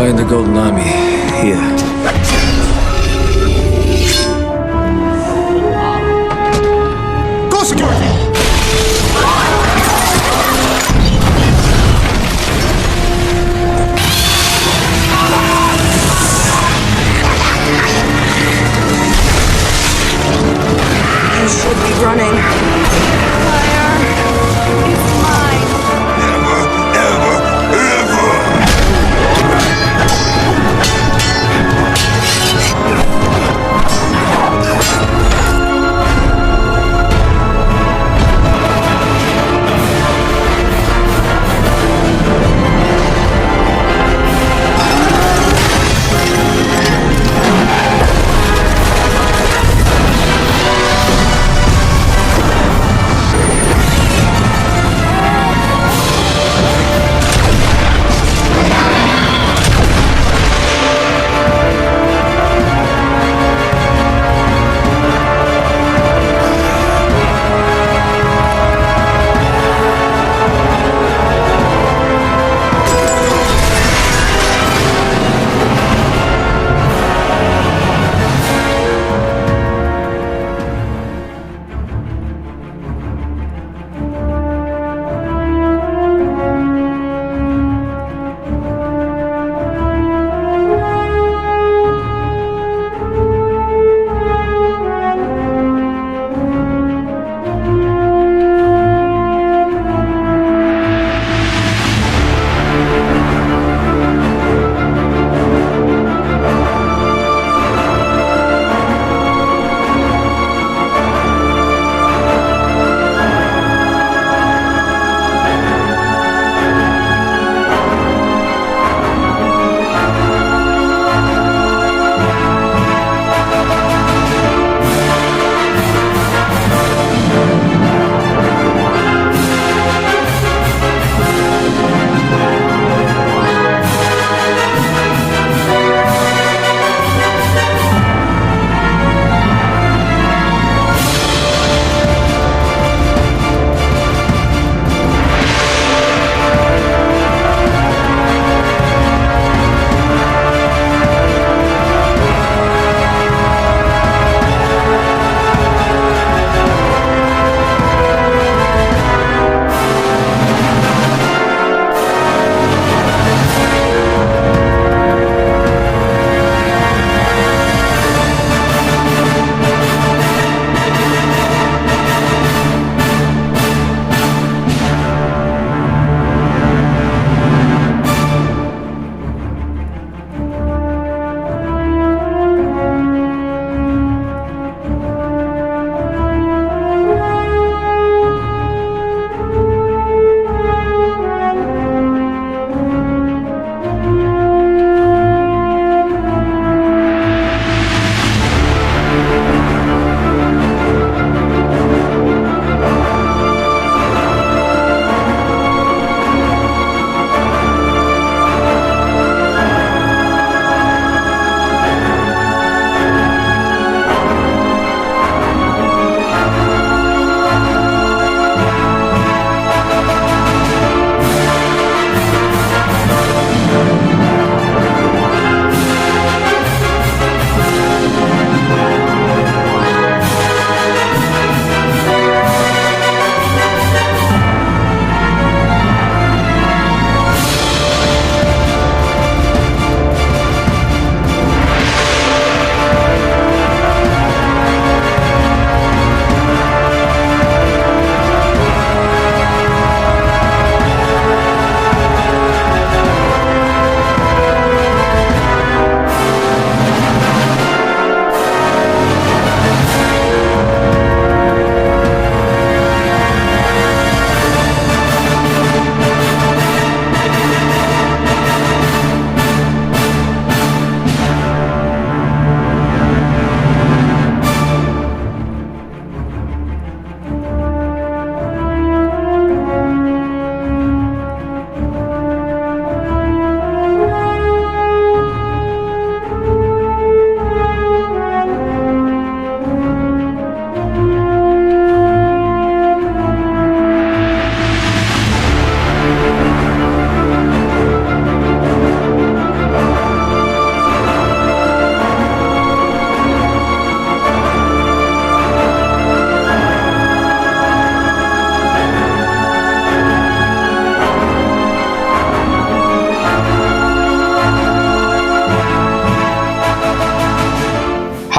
Find the Golden Army. Here. You should be running. Fire is mine. Never, ever, ever!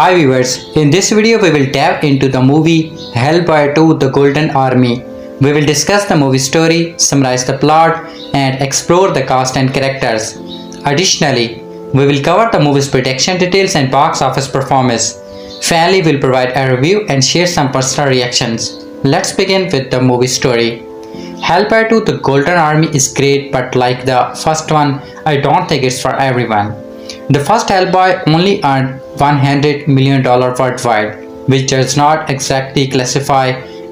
Hi viewers, in this video we will dive into the movie Hellboy II The Golden Army. We will discuss the movie story, summarize the plot, and explore the cast and characters. Additionally, we will cover the movie's production details and box office performance. Finally, we will provide a review and share some personal reactions. Let's begin with the movie story. Hellboy II The Golden Army is great, but like the first one, I don't think it's for everyone. The first Hellboy only earned $100 million worldwide, which does not exactly classify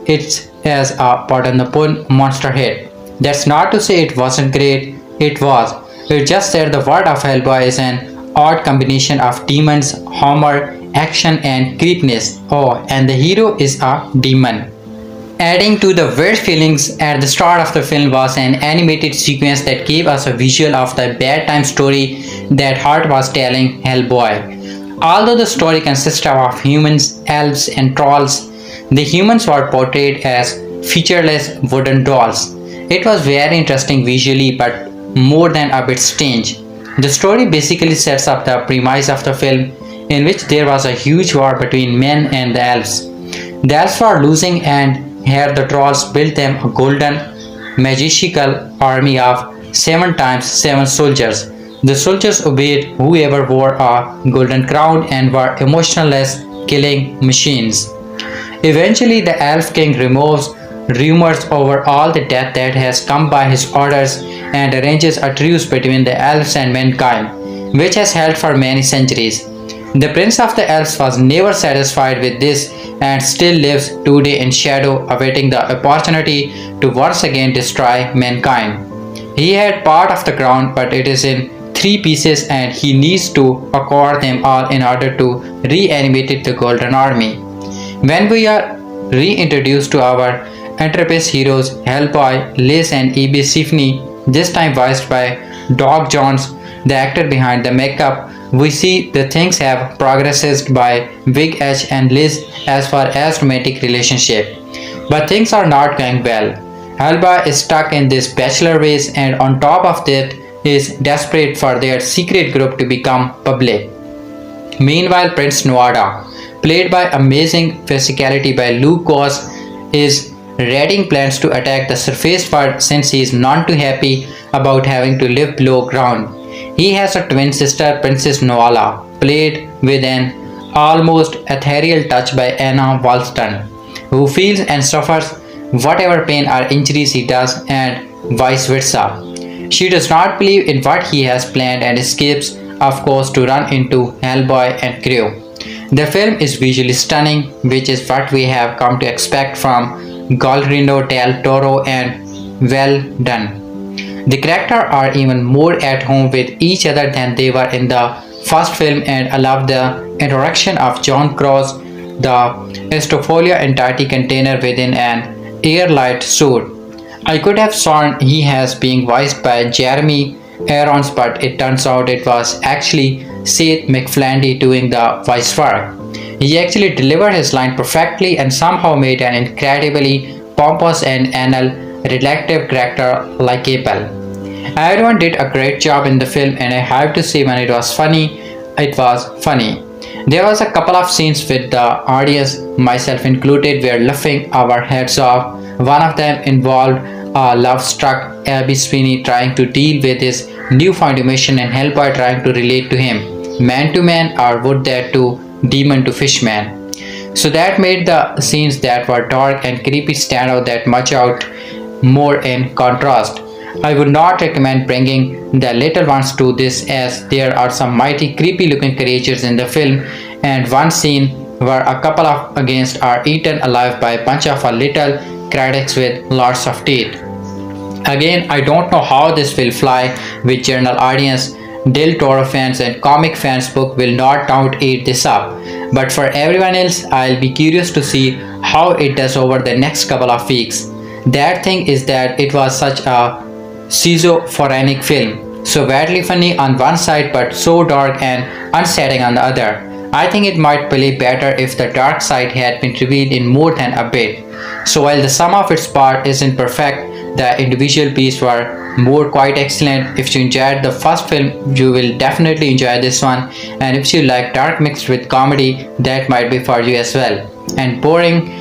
it as a pardon the pun monster hit. That's not to say it wasn't great, it was. It's just that the world of Hellboy is an odd combination of demons, humor, action, and creepiness. Oh, and the hero is a demon. Adding to the weird feelings at the start of the film was an animated sequence that gave us a visual of the bedtime story that Hart was telling Hellboy. Although the story consisted of humans, elves, and trolls, the humans were portrayed as featureless wooden dolls. It was very interesting visually, but more than a bit strange. The story basically sets up the premise of the film, in which there was a huge war between men and the elves. The elves were losing, and here the trolls built them a golden, magical army of 7 times 7 soldiers. The soldiers obeyed whoever wore a golden crown and were emotionless killing machines. Eventually, the Elf King removes rumors over all the death that has come by his orders and arranges a truce between the elves and mankind, which has held for many centuries. The Prince of the Elves was never satisfied with this and still lives today in shadow, awaiting the opportunity to once again destroy mankind. He had part of the crown, but it is in 3 pieces and he needs to acquire them all in order to reanimate the Golden Army. When we are reintroduced to our Enterprise heroes Hellboy, Liz, and E.B. Symphony, this time voiced by Doc Jones, the actor behind the makeup, we see the things have progressed by Big H and Liz as far as romantic relationship. But things are not going well. Hellboy is stuck in this bachelor race, and on top of that is desperate for their secret group to become public. Meanwhile, Prince Nuada, played by amazing physicality by Luke Goss, is readying plans to attack the surface world since he is none too happy about having to live below ground. He has a twin sister, Princess Nuala, played with an almost ethereal touch by Anna Wollstone, who feels and suffers whatever pain or injuries he does, and vice versa. She does not believe in what he has planned and escapes, of course, to run into Hellboy and crew. The film is visually stunning, which is what we have come to expect from Guillermo del Toro, and well done. The characters are even more at home with each other than they were in the first film, and I love the introduction of John Cross, the Estophilia entity container within an airlight suit. I could have sworn he has being voiced by Jeremy Irons, but it turns out it was actually Seth MacFarlane doing the voice work. He actually delivered his line perfectly and somehow made an incredibly pompous and anal reflective character likable. Everyone did a great job in the film, and I have to say, when it was funny, it was funny. There was a couple of scenes with the audience, myself included, were laughing our heads off. One of them involved a love-struck Abby Sweeney trying to deal with his newfound emotion and Hellboy trying to relate to him, man to man, or would that to demon to fishman. So that made the scenes that were dark and creepy stand out that much out more in contrast. I would not recommend bringing the little ones to this, as there are some mighty creepy looking creatures in the film, and one scene where a couple of against are eaten alive by a bunch of little critics with lots of teeth. Again, I don't know how this will fly with general audience. Del Toro fans and comic fans book will not doubt eat this up, but for everyone else, I'll be curious to see how it does over the next couple of weeks. That thing is that it was such a schizophrenic film, so badly funny on one side but so dark and unsettling on the other. I think it might play better if the dark side had been revealed in more than a bit. So while the sum of its part isn't perfect, The individual pieces were more quite excellent. If you enjoyed the first film, you will definitely enjoy this one. And if you like dark mixed with comedy, that might be for you as well. And boring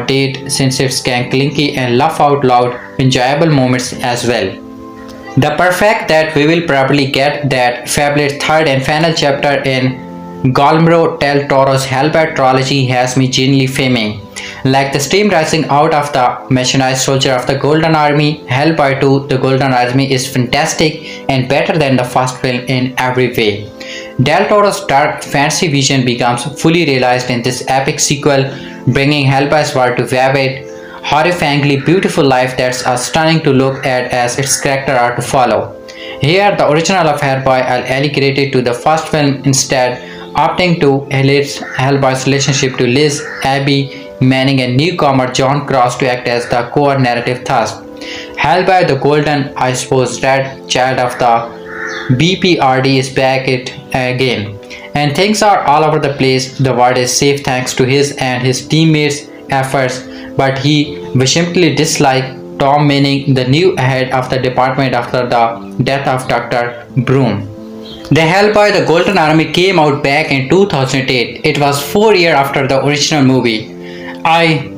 date since it's can clinky and laugh out loud, enjoyable moments as well. The perfect that we will probably get that fabulous third and final chapter in Guillermo del Toro's Hellboy trilogy has me genuinely fuming. Like the steam rising out of the mechanized soldier of the Golden Army, Hellboy 2 The Golden Army is fantastic and better than the first film in every way. Del Toro's dark fantasy vision becomes fully realized in this epic sequel, bringing Hellboy's world to vivid, horrifyingly beautiful life that's stunning to look at as its character are to follow. Here, the original of Hellboy are allocated to the first film instead, opting to elevate Hellboy's relationship to Liz, Abby, Manning and newcomer John Cross to act as the core narrative thrust. Hellboy the Golden, I suppose Red Child of the BPRD is back it again. And things are all over the place. The world is safe thanks to his and his teammates' efforts, but he vehemently disliked Tom Manning, the new head of the department after the death of Dr. Broom. The Hellboy The Golden Army came out back in 2008. It was 4 years after the original movie. I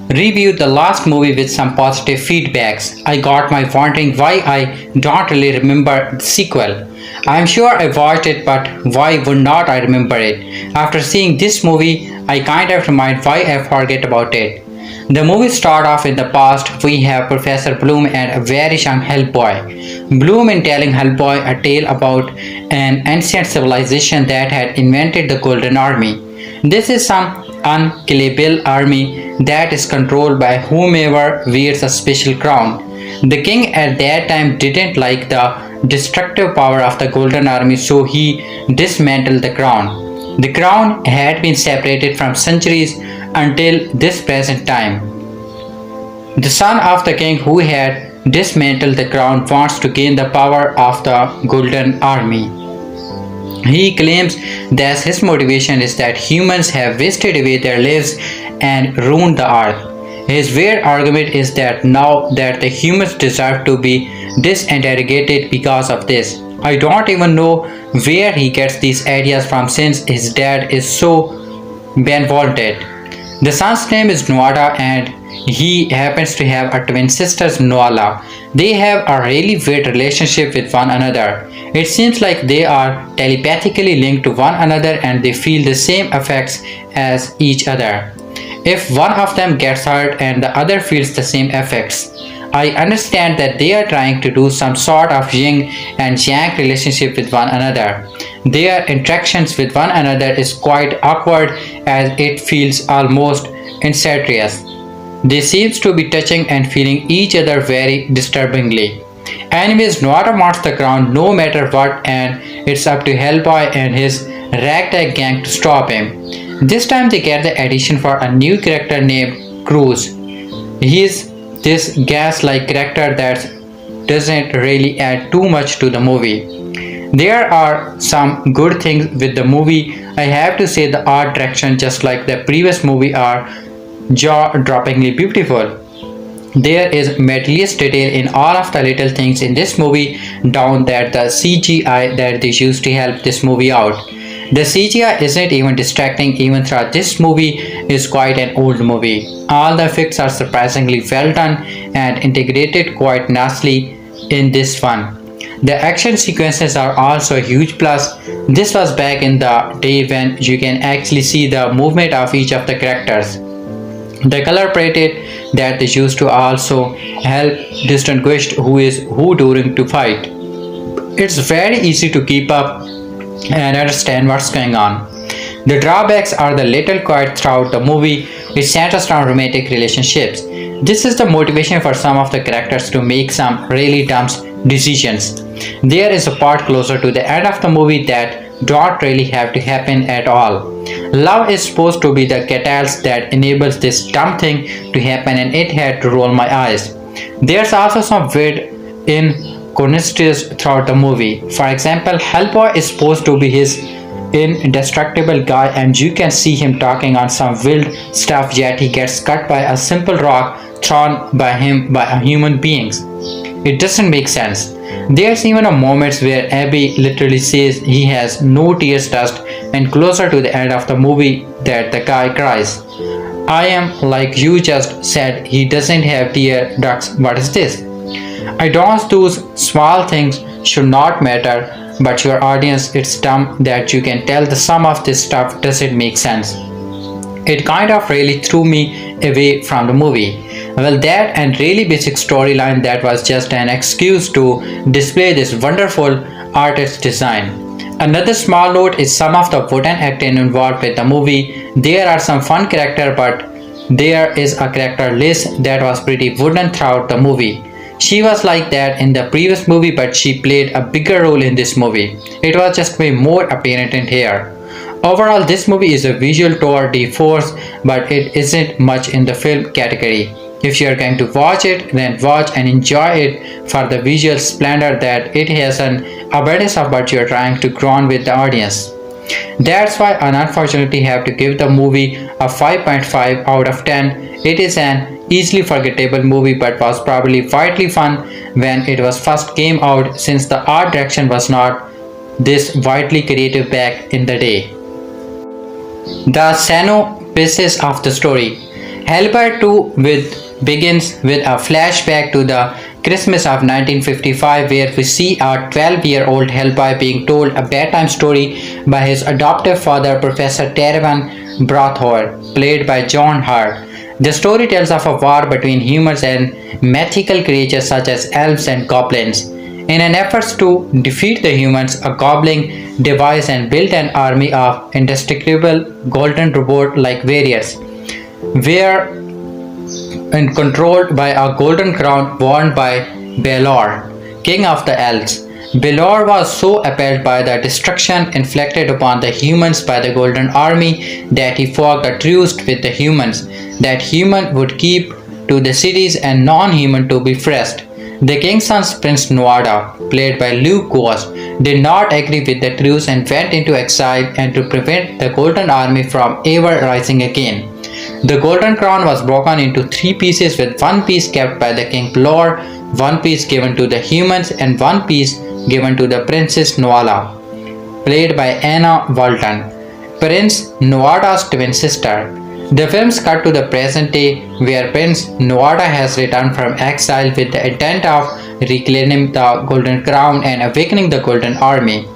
reviewed the last movie with some positive feedbacks. I got my wondering why I don't really remember the sequel. I'm sure I watched it, but why would not I remember it? After seeing this movie, I kind of remind why I forget about it. The movie starts off in the past. We have Professor Bloom and a very young Hellboy. Bloom is telling Hellboy a tale about an ancient civilization that had invented the Golden Army. This is some unkillable army that is controlled by whomever wears a special crown. The king at that time didn't like the destructive power of the Golden Army, so he dismantled the crown. The crown had been separated from centuries until this present time. The son of the king who had dismantled the crown wants to gain the power of the Golden Army. He claims that his motivation is that humans have wasted away their lives and ruined the earth. His weird argument is that now that the humans deserve to be disintegrated because of this. I don't even know where he gets these ideas from since his dad is so benevolent. The son's name is Noada and he happens to have a twin sister Noala. They have a really weird relationship with one another. It seems like they are telepathically linked to one another and they feel the same effects as each other. If one of them gets hurt and the other feels the same effects. I understand that they are trying to do some sort of yin and yang relationship with one another. Their interactions with one another is quite awkward as it feels almost incestuous. They seem to be touching and feeling each other very disturbingly. Anyways, Noara wants the crown no matter what and it's up to Hellboy and his ragtag gang to stop him. This time they get the addition for a new character named Cruz. He is this gas-like character that doesn't really add too much to the movie. There are some good things with the movie. I have to say the art direction, just like the previous movie, are jaw-droppingly beautiful. There is meticulous detail in all of the little things in this movie, down that the CGI that they used to help this movie out. The CGI isn't even distracting even though this movie is quite an old movie. All the effects are surprisingly well done and integrated quite nicely in this one. The action sequences are also a huge plus. This was back in the day when you can actually see the movement of each of the characters. The color palette that is used to also help distinguish who is who during to fight. It's very easy to keep up and understand what's going on. The drawbacks are the little quiet throughout the movie. It centers around romantic relationships. This is the motivation for some of the characters to make some really dumb decisions. There is a part closer to the end of the movie that don't really have to happen at all. Love is supposed to be the catalyst that enables this dumb thing to happen and it had to roll my eyes. There's also some weird inconsistencies throughout the movie. For example, Hellboy is supposed to be his indestructible guy, and you can see him talking on some wild stuff, yet he gets cut by a simple rock thrown by him by a human beings. It doesn't make sense. There's even a moment where Abby literally says he has no tears dust, and closer to the end of the movie that the guy cries. I am like, you just said he doesn't have tear ducts. What is this? I don't, those small things should not matter, but your audience, it's dumb that you can tell the sum of this stuff doesn't make sense. It kind of really threw me away from the movie. Well, that and really basic storyline that was just an excuse to display this wonderful artist design. Another small note is some of the wooden acting involved with the movie. There are some fun characters, but there is a character Liz that was pretty wooden throughout the movie. She was like that in the previous movie, but she played a bigger role in this movie. It was just way more apparent in here. Overall, this movie is a visual tour de force, but it isn't much in the film category. If you are going to watch it, then watch and enjoy it for the visual splendor that it has, an abundance of what you are trying to grow with the audience. That's why I unfortunately have to give the movie a 5.5 out of 10. It is an easily forgettable movie, but was probably widely fun when it was first came out, since the art direction was not this widely creative back in the day. The synopsis of the story. Hellboy II begins with a flashback to the Christmas of 1955, where we see a 12-year-old Hellboy being told a bedtime story by his adoptive father, Professor Tervan Brothor, played by John Hurt. The story tells of a war between humans and mythical creatures such as elves and goblins. In an effort to defeat the humans, a goblin devised and built an army of indestructible golden robot-like warriors, were and controlled by a golden crown worn by Balor, king of the elves. Balor was so appalled by the destruction inflicted upon the humans by the Golden Army that he forged a truce with the humans, that human would keep to the cities and non-human to be freed. The king's son, Prince Nuada, played by Goss, did not agree with the truce and went into exile and to prevent the Golden Army from ever rising again. The golden crown was broken into 3 pieces, with 1 piece kept by the king Balor, 1 piece given to the humans, and 1 piece given to the Princess Nuala, played by Anna Walton, Prince Nuada's twin sister. The films cut to the present day, where Prince Nuada has returned from exile with the intent of reclaiming the golden crown and awakening the golden army.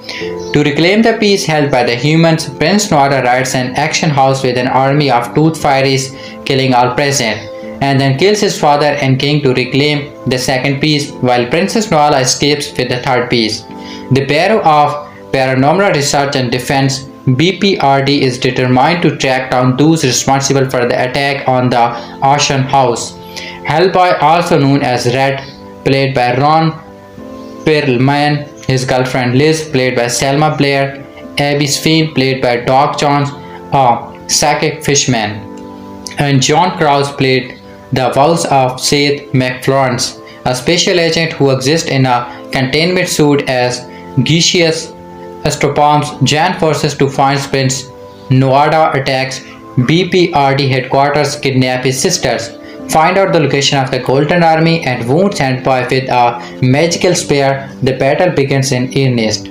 To reclaim the peace held by the humans, Prince Nuada rides an action house with an army of tooth fairies, killing all present, and then kills his father and king to reclaim the second piece, while Princess Nuala escapes with the third piece. The Bureau of Paranormal Research and Defense (BPRD) is determined to track down those responsible for the attack on the auction house. Hellboy, also known as Red, played by Ron Perlman, his girlfriend Liz, played by Selma Blair, Abby Swain, played by Doc Jones, a psychic fishman, and John Krause, played the voice of Seth MacFarlane, a special agent who exists in a containment suit as Gaseous Astropalm's joint forces to find Prince Nuada, attacks BPRD headquarters, kidnap his sisters, find out the location of the Golden Army, and wounds Hellboy with a magical spear. The battle begins in earnest.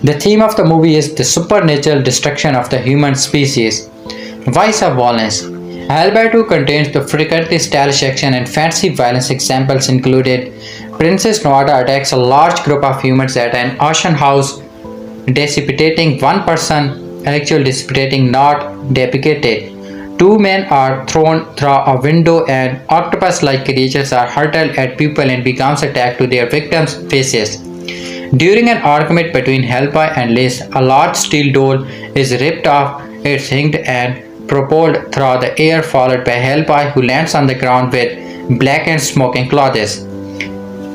The theme of the movie is the supernatural destruction of the human species. Vice of violence. Hellboy 2 contains the frequently stylish action and fancy violence. Examples included Princess Nuada attacks a large group of humans at an auction house, decapitating 1 person, actually decapitating, not decapitated. 2 men are thrown through a window, and octopus-like creatures are hurled at people and becomes attacked to their victims' faces. During an argument between Hellboy and Liz, a large steel doll is ripped off its hinge and propelled through the air, followed by Hellboy, who lands on the ground with blackened smoking clothes.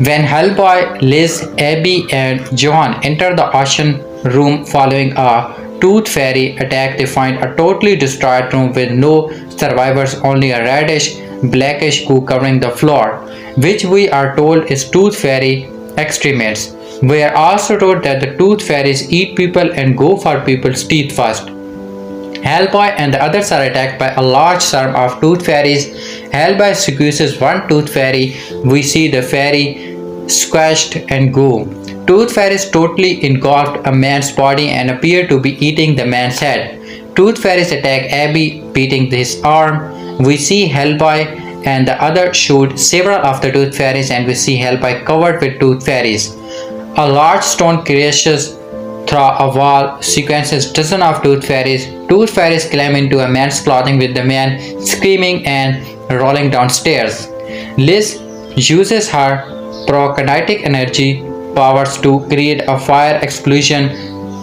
When Hellboy, Liz, Abby, and Johan enter the auction room following a tooth fairy attack, they find a totally destroyed room with no survivors, only a reddish, blackish goo covering the floor, which we are told is tooth fairy excrements. We are also told that the tooth fairies eat people and go for people's teeth first. Hellboy and the others are attacked by a large swarm of tooth fairies. Hellboy seduces one tooth fairy. We see the fairy squashed and go. Tooth fairies totally engulfed a man's body and appear to be eating the man's head. Tooth fairies attack Abby, beating his arm. We see Hellboy and the other shoot several of the tooth fairies, and we see Hellboy covered with tooth fairies. A large stone crashes through a wall, sequences dozens of tooth fairies. Tooth fairies climb into a man's clothing with the man screaming and rolling downstairs. Liz uses her pyrokinetic energy powers to create a fire explosion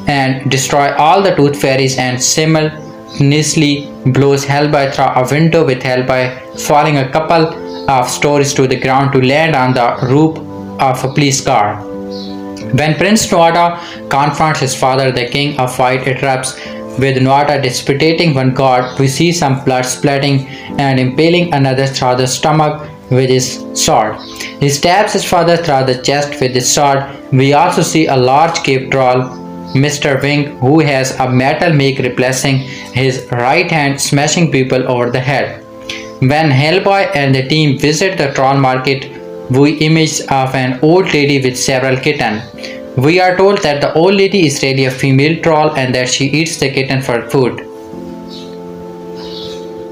and destroy all the tooth fairies, and simultaneously blows Hellboy through a window, with Hellboy falling a couple of stories to the ground to land on the roof of a police car. When Prince Nuada confronts his father, the king, a fight erupts with Nuada disputating one god. We see some blood splatting and impaling another through the stomach with his sword. He stabs his father through the chest with his sword. We also see a large cave troll, Mr. Wing, who has a metal make replacing his right hand, smashing people over the head. When Hellboy and the team visit the troll market, we image of an old lady with several kittens. We are told that the old lady is really a female troll and that she eats the kitten for food.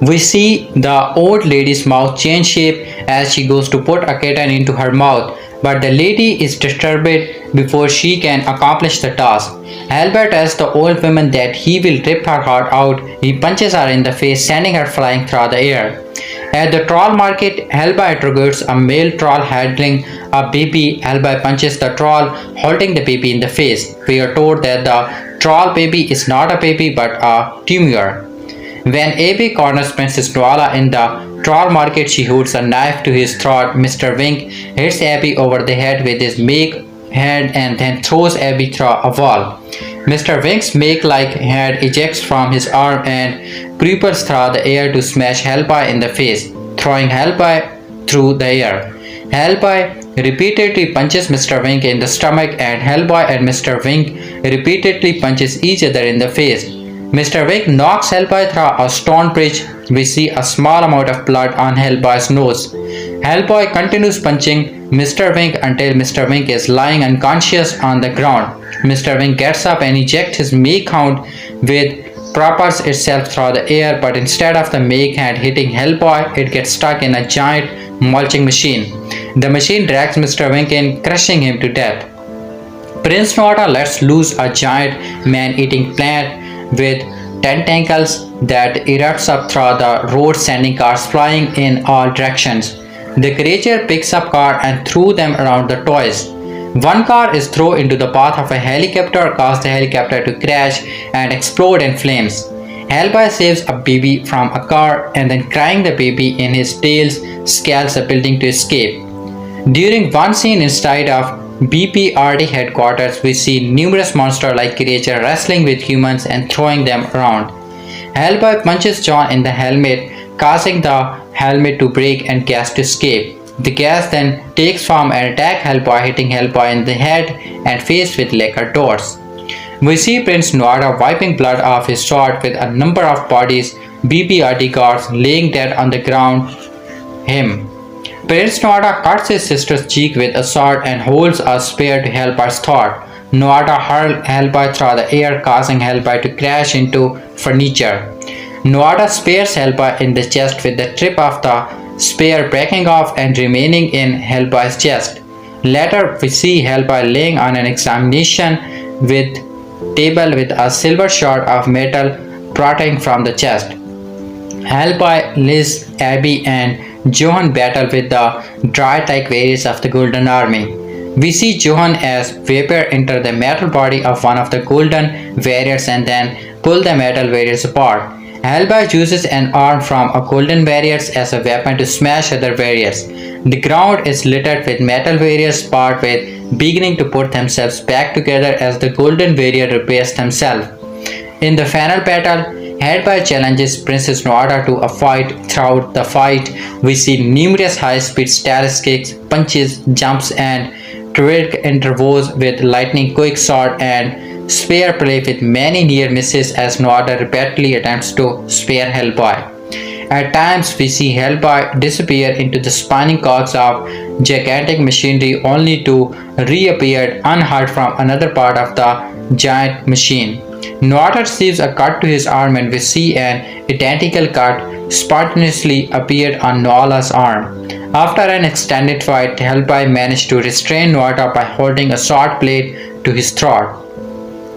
We see the old lady's mouth change shape as she goes to put a kitten into her mouth, but the lady is disturbed before she can accomplish the task. Hellboy tells the old woman that he will rip her heart out. He punches her in the face, sending her flying through the air. At the troll market, Hellboy interrogates a male troll handling a baby. Hellboy punches the troll, holding the baby in the face. We are told that the troll baby is not a baby but a tumor. When Abby corners Princess Nuala in the troll market, she holds a knife to his throat. Mr. Wink hits Abby over the head with his make hand and then throws Abby through a wall. Mr. Wink's make-like hand ejects from his arm and creepers through the air to smash Hellboy in the face, throwing Hellboy through the air. Hellboy repeatedly punches Mr. Wink in the stomach, and Hellboy and Mr. Wink repeatedly punches each other in the face. Mr. Wink knocks Hellboy through a stone bridge. We see a small amount of blood on Hellboy's nose. Hellboy continues punching Mr. Wink until Mr. Wink is lying unconscious on the ground. Mr. Wink gets up and ejects his make hound, with propels itself through the air, but instead of the make hand hitting Hellboy, it gets stuck in a giant mulching machine. The machine drags Mr. Wink in, crushing him to death. Prince Nuada lets loose a giant man-eating plant with tentacles that erupts up through the road, sending cars flying in all directions. The creature picks up cars and throws them around the toys. One car is thrown into the path of a helicopter, causing the helicopter to crash and explode in flames. Hellboy saves a baby from a car and then, crying the baby in his tails, scales a building to escape. During one scene inside of BPRD headquarters, we see numerous monster-like creatures wrestling with humans and throwing them around. Hellboy punches John in the helmet, causing the helmet to break and gas to escape. The gas then takes form and attacks Hellboy, hitting Hellboy in the head and face with lacquer doors. We see Prince Nuada wiping blood off his sword, with a number of bodies, BPRD guards, laying dead on the ground him. Prince Nuada cuts his sister's cheek with a sword and holds a spear to Hellboy's throat. Nuada hurls Hellboy through the air, causing Hellboy to crash into furniture. Nuada spears Hellboy in the chest, with the tip of the spear breaking off and remaining in Hellboy's chest. Later, we see Hellboy laying on an examination table with a silver shard of metal protruding from the chest. Hellboy, Liz, Abby, and Johan battle with the dry-like variants of the Golden Army. We see Johan as vapor enter the metal body of one of the Golden Warriors and then pull the metal warriors apart. Hellboy uses an arm from a Golden Warriors as a weapon to smash other warriors. The ground is littered with metal warriors, part with beginning to put themselves back together as the Golden Warrior repairs themselves. In the final battle, Hellboy challenges Princess Nuada to a fight. Throughout the fight, we see numerous high-speed status kicks, punches, jumps, and terrific interviews with lightning quick sword and spear play with many near misses as Noada repeatedly attempts to spare Hellboy. At times, we see Hellboy disappear into the spinning cogs of gigantic machinery only to reappear unhurt from another part of the giant machine. Noada receives a cut to his arm and we see an identical cut spontaneously appear on Noala's arm. After an extended fight, Hellboy managed to restrain Noada by holding a sword blade to his throat.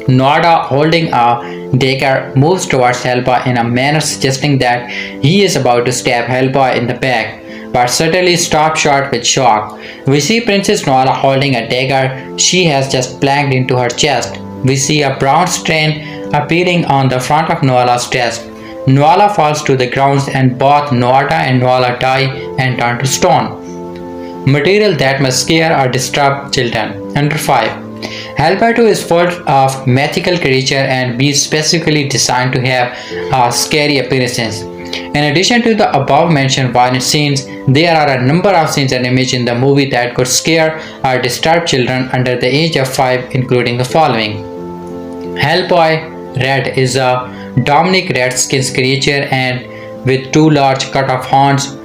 Noada, holding a dagger, moves towards Hellboy in a manner suggesting that he is about to stab Hellboy in the back, but suddenly stops short with shock. We see Princess Noala holding a dagger she has just plunged into her chest. We see a brown stain appearing on the front of Noala's chest. Noala falls to the ground and both Noada and Noala die and turn to stone. Material that must scare or disturb children. Under 5. Hellboy II is full of mythical creatures and beasts specifically designed to have scary appearances. In addition to the above mentioned violent scenes, there are a number of scenes and images in the movie that could scare or disturb children under the age of 5, including the following. Hellboy Red is a demonic red-skinned creature and with two large cut-off horns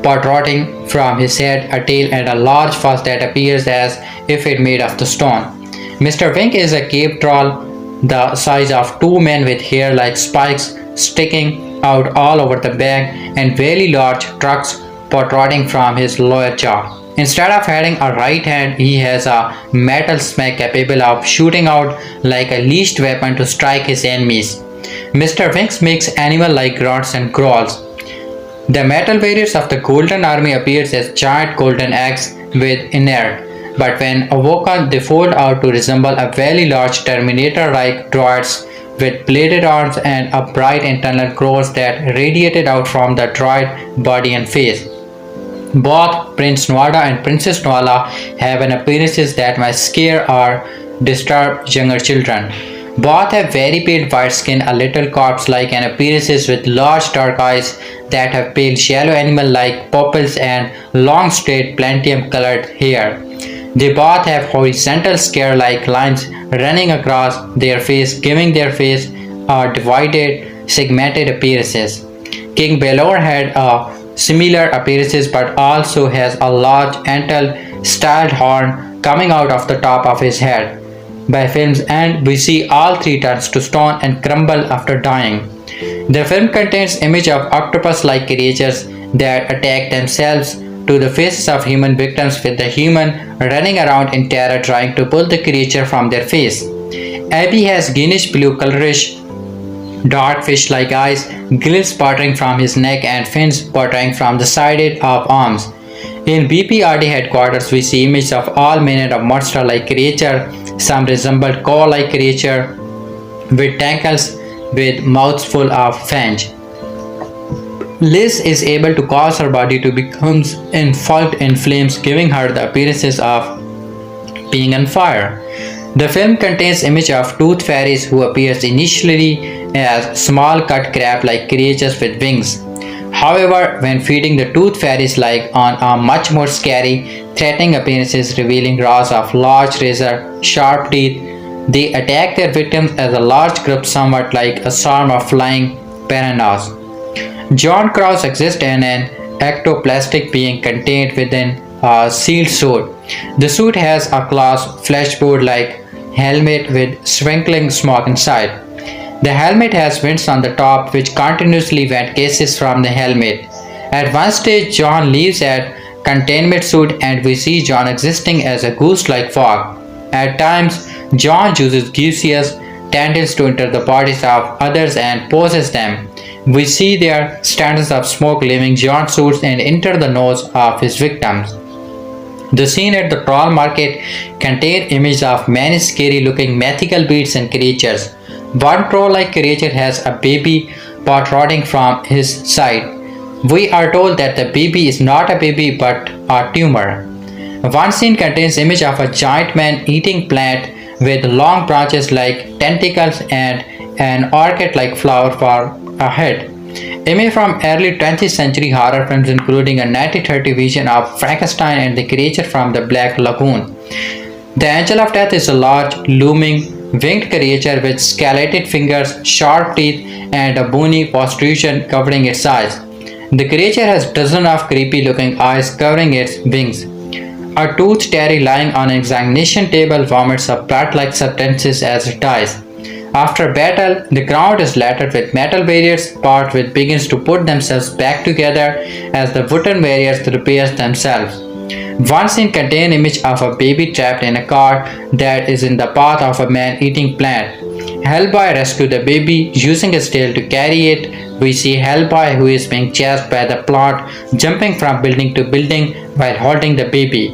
protruding from his head, a tail and a large fuzz that appears as if it made of the stone. Mr. Wink is a cave troll the size of two men with hair like spikes sticking out all over the back and very large trunks protruding from his lower jaw. Instead of having a right hand, he has a metal smack capable of shooting out like a leashed weapon to strike his enemies. Mr. Winks makes animal-like grunts and growls. The metal variants of the Golden Army appears as giant golden eggs with inert, but when awoken they fold out to resemble a very large Terminator-like droids with bladed arms and a bright internal glows that radiated out from the droid body and face. Both Prince Noada and Princess Noala have an appearances that might scare or disturb younger children. Both have very pale white skin, a little corpse-like and appearances with large dark eyes that have pale yellow animal-like pupils and long straight platinum-colored hair. They both have horizontal scare-like lines running across their face, giving their face a divided, segmented appearances. King Belor had a similar appearances but also has a large antler styled horn coming out of the top of his head. By film's end, we see all three turns to stone and crumble after dying. The film contains images of octopus-like creatures that attack themselves to the faces of human victims with the human running around in terror trying to pull the creature from their face. Abby has greenish blue colorish dark fish-like eyes, gills sputtering from his neck and fins sputtering from the side of arms. In BPRD headquarters, we see images of all manner of monster-like creature. Some resemble claw-like creature with tentacles with mouths full of fangs. Liz is able to cause her body to become engulfed in flames, giving her the appearances of being on fire. The film contains image of tooth fairies who appears initially as small cut crab-like creatures with wings. However, when feeding the tooth fairies like on a much more scary, threatening appearances revealing rows of large razor sharp teeth, they attack their victims as a large group somewhat like a swarm of flying piranhas. John Cross exists in an ectoplastic being contained within a sealed suit. The suit has a glass flashboard-like helmet with sprinkling smoke inside. The helmet has vents on the top which continuously vent gases from the helmet. At one stage, John leaves at containment suit and we see John existing as a ghost-like fog. At times, John uses gaseous tendrils to enter the bodies of others and possess them. We see their stands of smoke leaving John's suits and enter the nose of his victims. The scene at the troll market contains images of many scary-looking mythical beasts and creatures. One troll-like creature has a baby protruding from his side. We are told that the baby is not a baby but a tumor. One scene contains image of a giant man eating plant with long branches like tentacles and an orchid-like flower for a head. Image from early 20th century horror films including a 1930 version of Frankenstein and the creature from the Black Lagoon. The Angel of Death is a large, looming, winged creature with skeletal fingers, sharp teeth, and a bony protrusion covering its eyes. The creature has dozens of creepy-looking eyes covering its wings. A toothed terry lying on an examination table vomits up blood-like substances as it dies. After battle, the ground is littered with metal barriers, part which begins to put themselves back together as the wooden barriers repair themselves. One scene contains an image of a baby trapped in a car that is in the path of a man-eating plant. Hellboy rescues the baby using his tail to carry it. We see Hellboy who is being chased by the plant, jumping from building to building while holding the baby.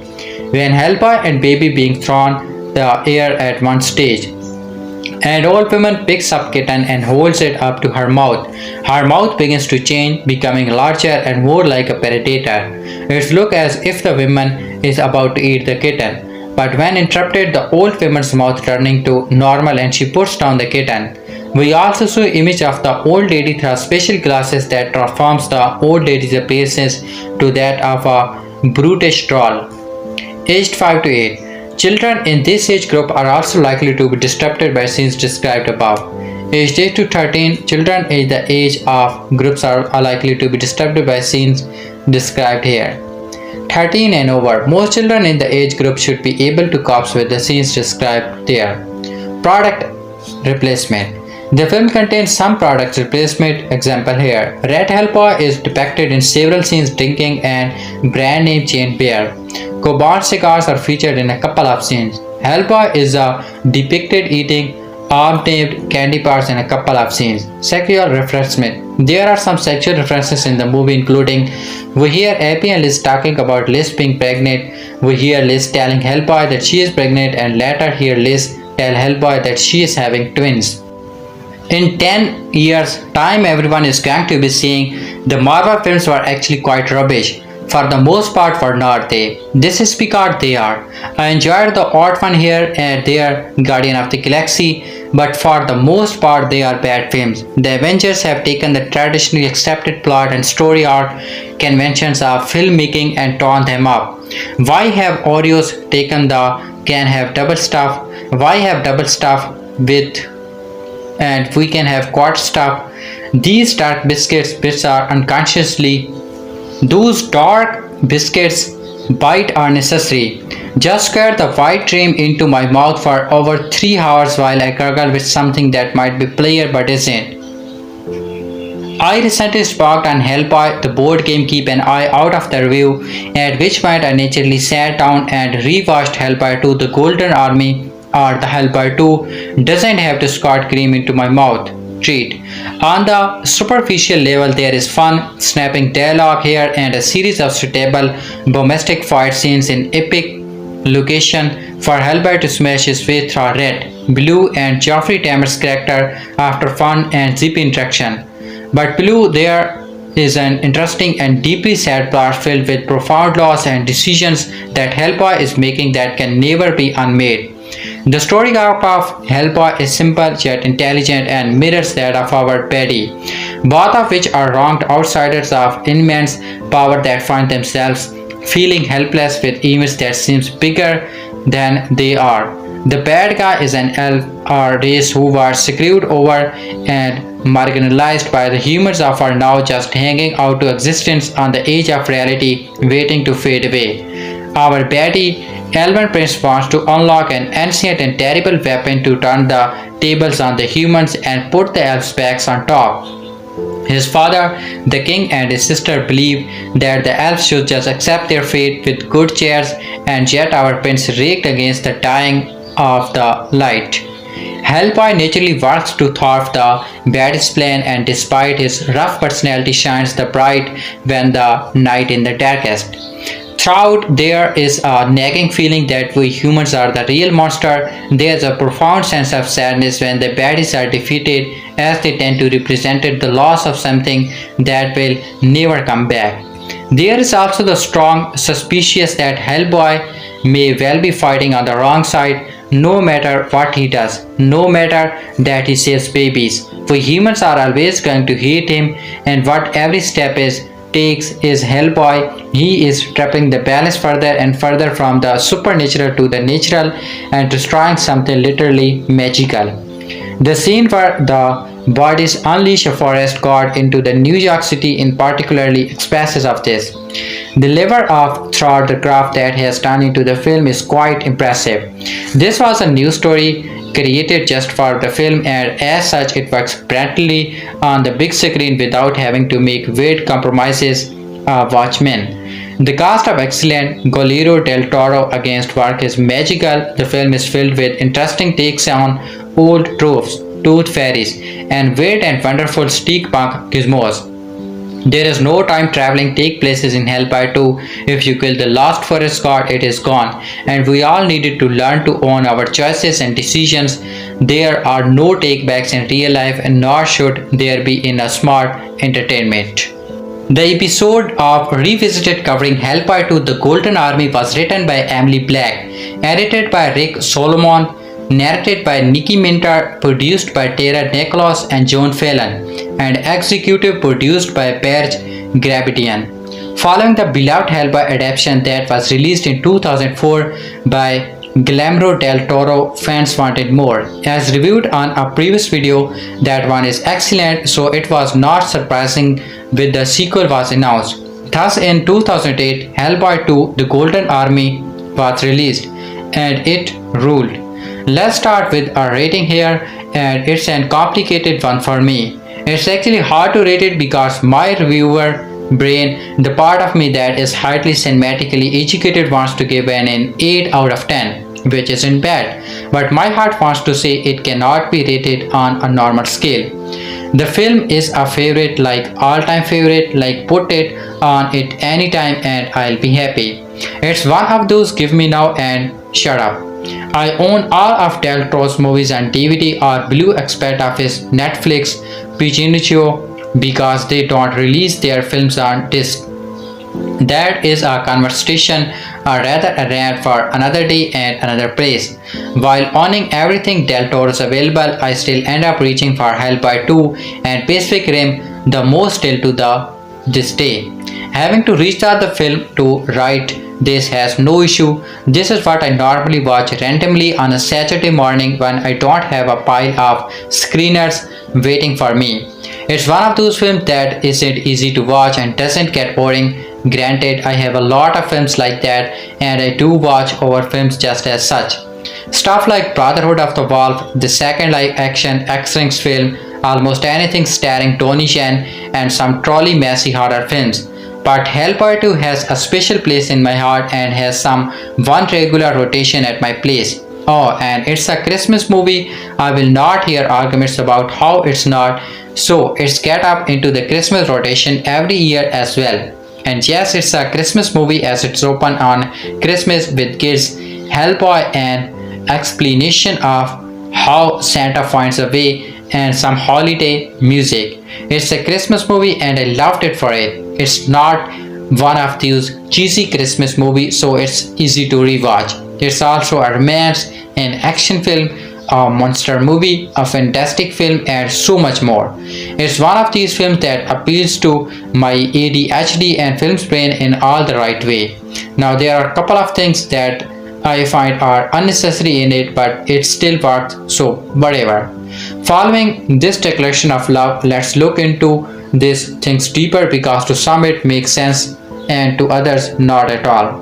When Hellboy and baby being thrown the air at one stage. An old woman picks up kitten and holds it up to her mouth. Her mouth begins to change, becoming larger and more like a predator. It looks as if the woman is about to eat the kitten. But when interrupted, the old woman's mouth turning to normal and she puts down the kitten. We also saw image of the old lady through special glasses that transforms the old lady's appearance to that of a brutish troll. Aged 5 to 8. Children in this age group are also likely to be disturbed by scenes described above. Aged 8 to 13, children in the age of groups are likely to be disturbed by scenes described here. 13 and over, most children in the age group should be able to cope with the scenes described there. Product replacement. The film contains some product replacement, example here. Red Hellboy is depicted in several scenes drinking and brand name chain beer. Coban cigars are featured in a couple of scenes. Hellboy is depicted eating arm-tamed candy bars in a couple of scenes. Sexual referencement. There are some sexual references in the movie including we hear Abby and Liz talking about Liz being pregnant. We hear Liz telling Hellboy that she is pregnant and later hear Liz tell Hellboy that she is having twins. In 10 years time everyone is going to be seeing the Marvel films were actually quite rubbish. For the most part were not they. This is because they are. I enjoyed the odd one here and there, Guardian of the Galaxy, but for the most part they are bad films. The Avengers have taken the traditionally accepted plot and story arc conventions of filmmaking and torn them up. Why have Oreos taken the can have double stuff? Why have double stuff with and we can have quad stuff? These dark biscuits bits are unconsciously those dark biscuits bite are necessary. Just square the white dream into my mouth for over 3 hours while I gargle with something that might be player but isn't. I recently sparked on Hellboy, the board game. Keep an eye out of the review, at which point I naturally sat down and rewatched Hellboy 2 The Golden Army or the Hellboy 2 doesn't have to squirt cream into my mouth. Treat. On the superficial level there is fun, snapping dialogue here and a series of suitable domestic fight scenes in epic location for Hellboy to smash his way through Red, Blue and Geoffrey Tamer's character after fun and zippy interaction. But Blue there is an interesting and deeply sad plot filled with profound loss and decisions that Hellboy is making that can never be unmade. The story arc of Hellboy is simple yet intelligent and mirrors that of our Betty, both of which are wronged outsiders of immense power that find themselves feeling helpless with events that seems bigger than they are. The bad guy is an elf or race who were screwed over and marginalized by the humans of are now just hanging out to existence on the edge of reality, waiting to fade away. Our Betty Elven Prince wants to unlock an ancient and terrible weapon to turn the tables on the humans and put the elves back on top. His father, the king, and his sister believe that the elves should just accept their fate with good cheers, and yet our prince raked against the dying of the light. Hellboy naturally works to thwart the baddest plan and despite his rough personality shines the bright when the night in the darkest. Throughout there is a nagging feeling that we humans are the real monster. There is a profound sense of sadness when the baddies are defeated as they tend to represent the loss of something that will never come back. There is also the strong suspicion that Hellboy may well be fighting on the wrong side no matter what he does, no matter that he saves babies. We humans are always going to hate him, and what every step takes is Hellboy. He is trapping the balance further and further from the supernatural to the natural and destroying something literally magical. The scene where the bodies unleash a forest god into the New York City in particularly expresses of this. The level of throughout the craft that has turned into the film is quite impressive. This was a new story created just for the film, and as such it works brilliantly on the big screen without having to make weird compromises. Watchmen. The cast of excellent. Guillermo del Toro against work is magical. The film is filled with interesting takes on old tropes, tooth fairies, and weird and wonderful steampunk gizmos. There is no time traveling take places in Hellboy 2. If you kill the last forest god, it is gone, and we all needed to learn to own our choices and decisions. There are no takebacks in real life, and nor should there be in a smart entertainment. The episode of Revisited covering Hellboy 2 The Golden Army was written by Emily Black, edited by Rick Solomon, narrated by Nikki Minter, produced by Tara Nicholas and John Fallon, and executive produced by Berge Gravidian. Following the beloved Hellboy adaptation that was released in 2004 by Guillermo del Toro, fans wanted more. As reviewed on a previous video, that one is excellent, so it was not surprising when the sequel was announced. Thus in 2008, Hellboy 2 The Golden Army was released, and it ruled. Let's start with our rating here, and it's a complicated one for me. It's actually hard to rate it because my reviewer brain, the part of me that is highly cinematically educated, wants to give an 8 out of 10, which isn't bad, but my heart wants to say it cannot be rated on a normal scale. The film is a favorite, like all-time favorite, like put it on it anytime and I'll be happy. It's one of those give me now and shut up. I own all of Del Toro's movies on DVD or Blue except of his Netflix Pichincho because they don't release their films on disc. That is a conversation, or rather a rant for another day and another place. While owning everything Del Toro's available, I still end up reaching for Hellboy 2 and Pacific Rim the most till to this day. Having to restart the film to write this has no issue. This is what I normally watch randomly on a Saturday morning when I don't have a pile of screeners waiting for me. It's one of those films that isn't easy to watch and doesn't get boring. Granted, I have a lot of films like that, and I do watch over films just as such. Stuff like Brotherhood of the Wolf, the second live action X-Rings film, almost anything starring Tony Shen, and some truly messy horror films. But Hellboy 2 has a special place in my heart and has some one regular rotation at my place. Oh, and it's a Christmas movie. I will not hear arguments about how it's not, so it's get up into the Christmas rotation every year as well. And yes, it's a Christmas movie as it's open on Christmas with kids. Hellboy an explanation of how Santa finds a way and some holiday music. It's a Christmas movie and I loved it for it. It's not one of those cheesy Christmas movies, so it's easy to rewatch. It's also a romance, an action film, a monster movie, a fantastic film, and so much more. It's one of these films that appeals to my ADHD and film's brain in all the right way. Now there are a couple of things that I find are unnecessary in it, but it still works, so whatever. Following this declaration of love, let's look into these things deeper because to some it makes sense and to others not at all.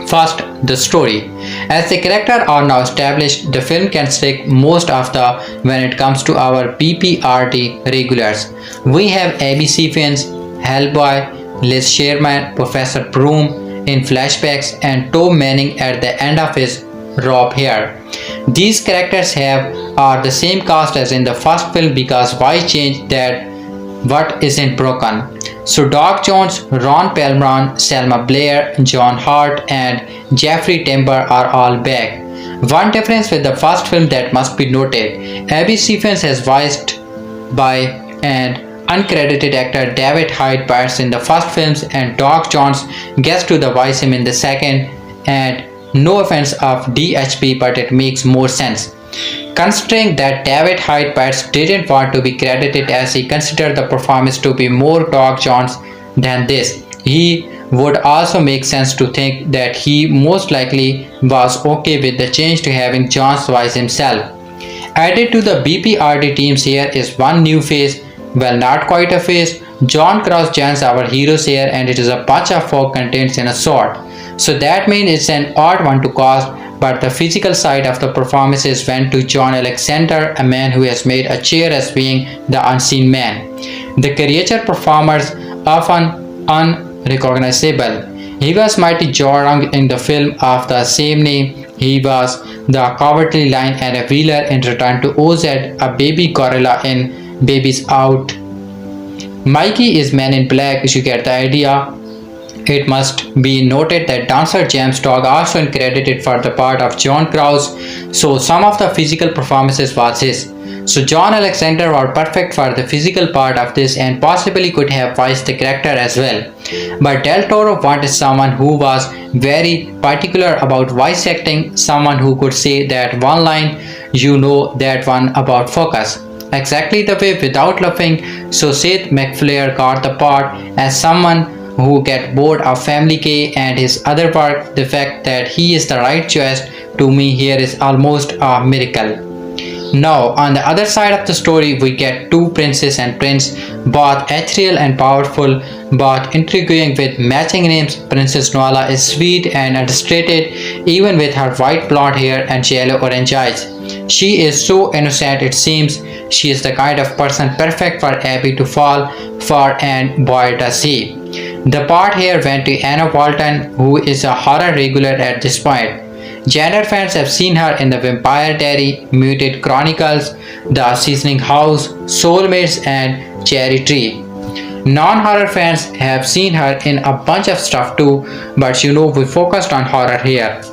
First, the story. As the characters are now established, the film can stick most of the when it comes to our PPRD regulars. We have ABC fans, Hellboy, Liz Sherman, Professor Broom in flashbacks, and Tom Manning at the end of his robe hair. These characters are the same cast as in the first film because why change that what isn't broken? So Doc Jones, Ron Perlman, Selma Blair, John Hart, and Jeffrey Tambor are all back. One difference with the first film that must be noted, Abby Stephens has voiced by an uncredited actor David Hyde Pierce in the first films, and Doc Jones gets to the voice him in the second, and no offense of DHP, but it makes more sense. Considering that David Hyde Pierce didn't want to be credited as he considered the performance to be more Doc Jones than this, he would also make sense to think that he most likely was okay with the change to having John's voice himself. Added to the BPRD teams here is one new face, well, not quite a face. John Cross joins our heroes here, and it is a bunch of folk contains in a sort. So that means it's an odd one to cast, but the physical side of the performances went to John Alexander, a man who has made a cheer as being the unseen man. The creature performers often unrecognizable. He was Mighty Joe in the film of the same name. He was the Cowardly Lion and a Wheeler in Return to Oz, a baby gorilla in Babies Out. Mikey is Man in Black, you get the idea. It must be noted that dancer James Dog also credited for the part of John Krause, so some of the physical performances was his. So John Alexander was perfect for the physical part of this and possibly could have voiced the character as well. But Del Toro wanted someone who was very particular about voice acting, someone who could say that one line, you know that one about focus, exactly the way without laughing. So Seth MacFarlane got the part as someone who get bored of Family Guy and his other work. The fact that he is the right choice to me here is almost a miracle. Now, on the other side of the story, we get two princes and prince, both ethereal and powerful, both intriguing with matching names. Princess Nuala is sweet and understated, even with her white blonde hair and yellow-orange eyes. She is so innocent it seems. She is the kind of person perfect for Abby to fall for, and boy does he. The part here went to Anna Walton, who is a horror regular at this point. Genre fans have seen her in The Vampire Diary, Muted Chronicles, The Seasoning House, Soulmates, and Cherry Tree. Non-horror fans have seen her in a bunch of stuff too, but we focused on horror here.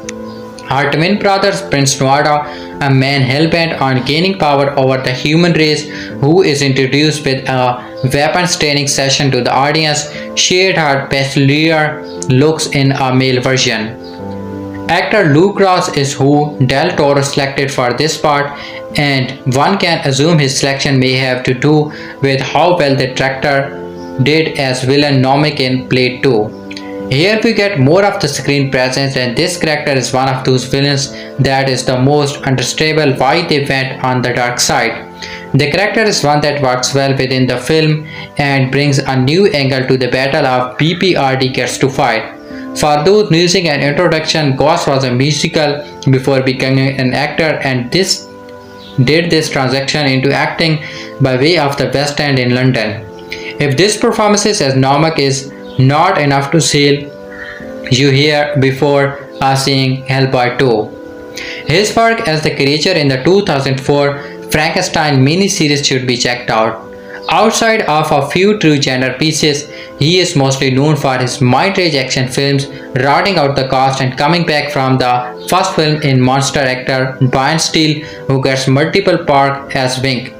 Her twin brothers, Prince Nuada, a man hell-bent on gaining power over the human race, who is introduced with a weapons training session to the audience, shared her peculiar looks in a male version. Actor Luke Ross is who Del Toro selected for this part, and one can assume his selection may have to do with how well the director did as villain Nomic in Blade 2. Here we get more of the screen presence, and this character is one of those villains that is the most understandable why they went on the dark side. The character is one that works well within the film and brings a new angle to the battle of BPRD gets to fight. For those music and introduction, Goss was a musical before becoming an actor, and this did this transaction into acting by way of the West End in London. If this performance as Nomic is not enough to sell you here before seeing Hellboy II, his work as the creature in the 2004 Frankenstein miniseries should be checked out. Outside of a few true genre pieces, he is mostly known for his mind-rage action films, rounding out the cast and coming back from the first film in monster actor Brian Steele, who gets multiple parts as Wink,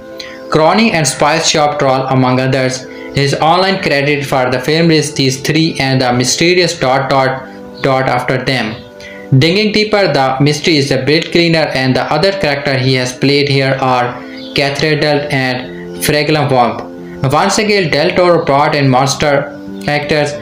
Crony and Spice Shop Troll among others. His online credit for the film is these three and the mysterious ... after them. Digging deeper, the mystery is the Brit Cleaner, and the other character he has played here are Cathedral and Fragrant Womp. Once again, Del Toro brought in monster actors,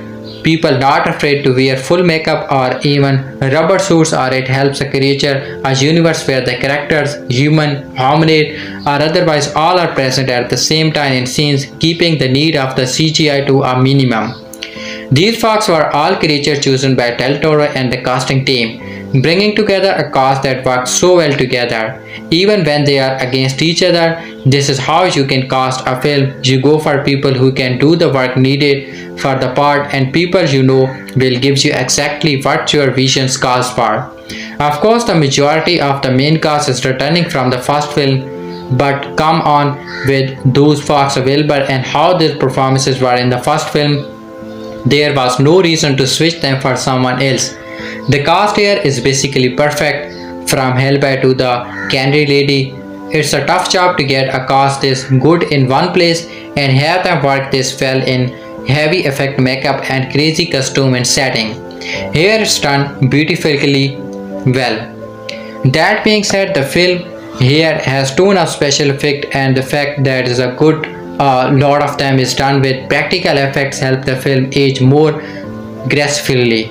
people not afraid to wear full makeup or even rubber suits, or it helps a creature, a universe where the characters, human, hominid, or otherwise all are present at the same time in scenes, keeping the need of the CGI to a minimum. These folks were all creatures chosen by Del Toro and the casting team, bringing together a cast that works so well together. Even when they are against each other, this is how you can cast a film. You go for people who can do the work needed for the part, and people will give you exactly what your visions calls for. Of course, the majority of the main cast is returning from the first film, but come on, with those folks available and how their performances were in the first film, there was no reason to switch them for someone else. The cast here is basically perfect, from Hellboy to the Candy Lady. It's a tough job to get a cast this good in one place and have them work this well in heavy effect makeup and crazy costume and setting. Here it's done beautifully well. That being said, the film here has ton of special effect, and the fact that is a good lot of them is done with practical effects help the film age more gracefully.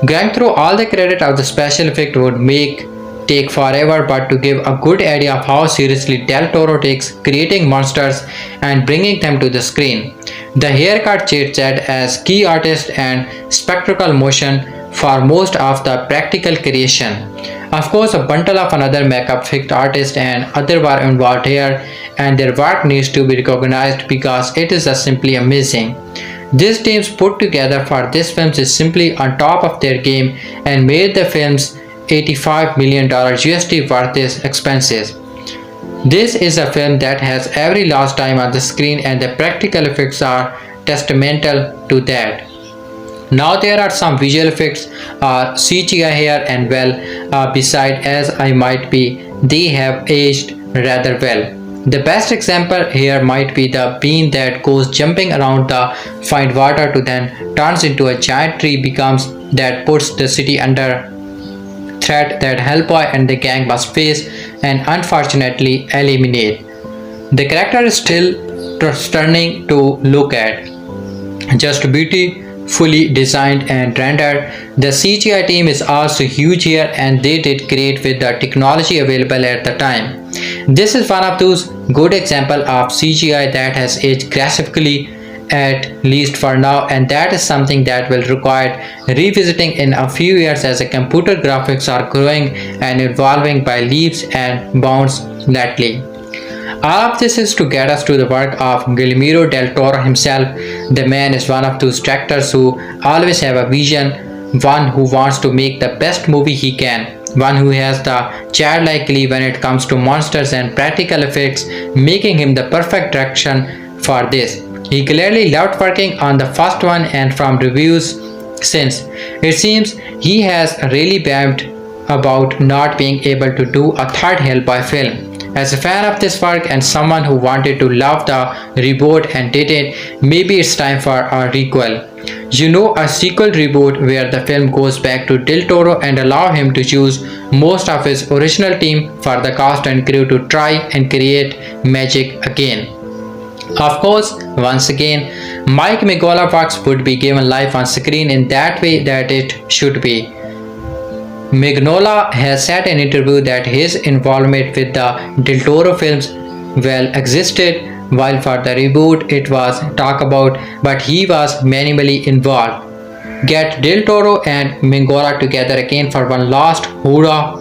Going through all the credit of the special effect would make take forever, but to give a good idea of how seriously Del Toro takes creating monsters and bringing them to the screen. The haircut chit set as key artist and spectacle motion for most of the practical creation. Of course, a bundle of another makeup effect artist and other were involved here, and their work needs to be recognized because it is just simply amazing. These teams put together for this film is simply on top of their game and made the film's $85 million USD worth its expenses. This is a film that has every last time on the screen, and the practical effects are testamental to that. Now there are some visual effects CGI here, and well, beside as I might be, they have aged rather well. The best example here might be the bean that goes jumping around the find water to then turns into a giant tree becomes that puts the city under threat that Hellboy and the gang must face and unfortunately eliminate. The character is still stunning to look at. Just beautifully designed and rendered. The CGI team is also huge here, and they did great with the technology available at the time. This is one of those good examples of CGI that has aged graphically at least for now, and that is something that will require revisiting in a few years as the computer graphics are growing and evolving by leaps and bounds lately. All of this is to get us to the work of Guillermo del Toro himself. The man is one of those directors who always have a vision, one who wants to make the best movie he can, one who has the childlike glee when it comes to monsters and practical effects, making him the perfect direction for this. He clearly loved working on the first one, and from reviews since, it seems he has really bummed about not being able to do a third Hellboy film. As a fan of this work and someone who wanted to love the reboot and didn't, maybe it's time for a requel. You know, a sequel reboot where the film goes back to Del Toro and allow him to choose most of his original team for the cast and crew to try and create magic again. Of course, once again, Mike Mignola works would be given life on screen in that way that it should be. Mignola has said in an interview that his involvement with the Del Toro films well existed, while for the reboot it was talked about, but he was minimally involved. Get Del Toro and Mignola together again for one last hurrah,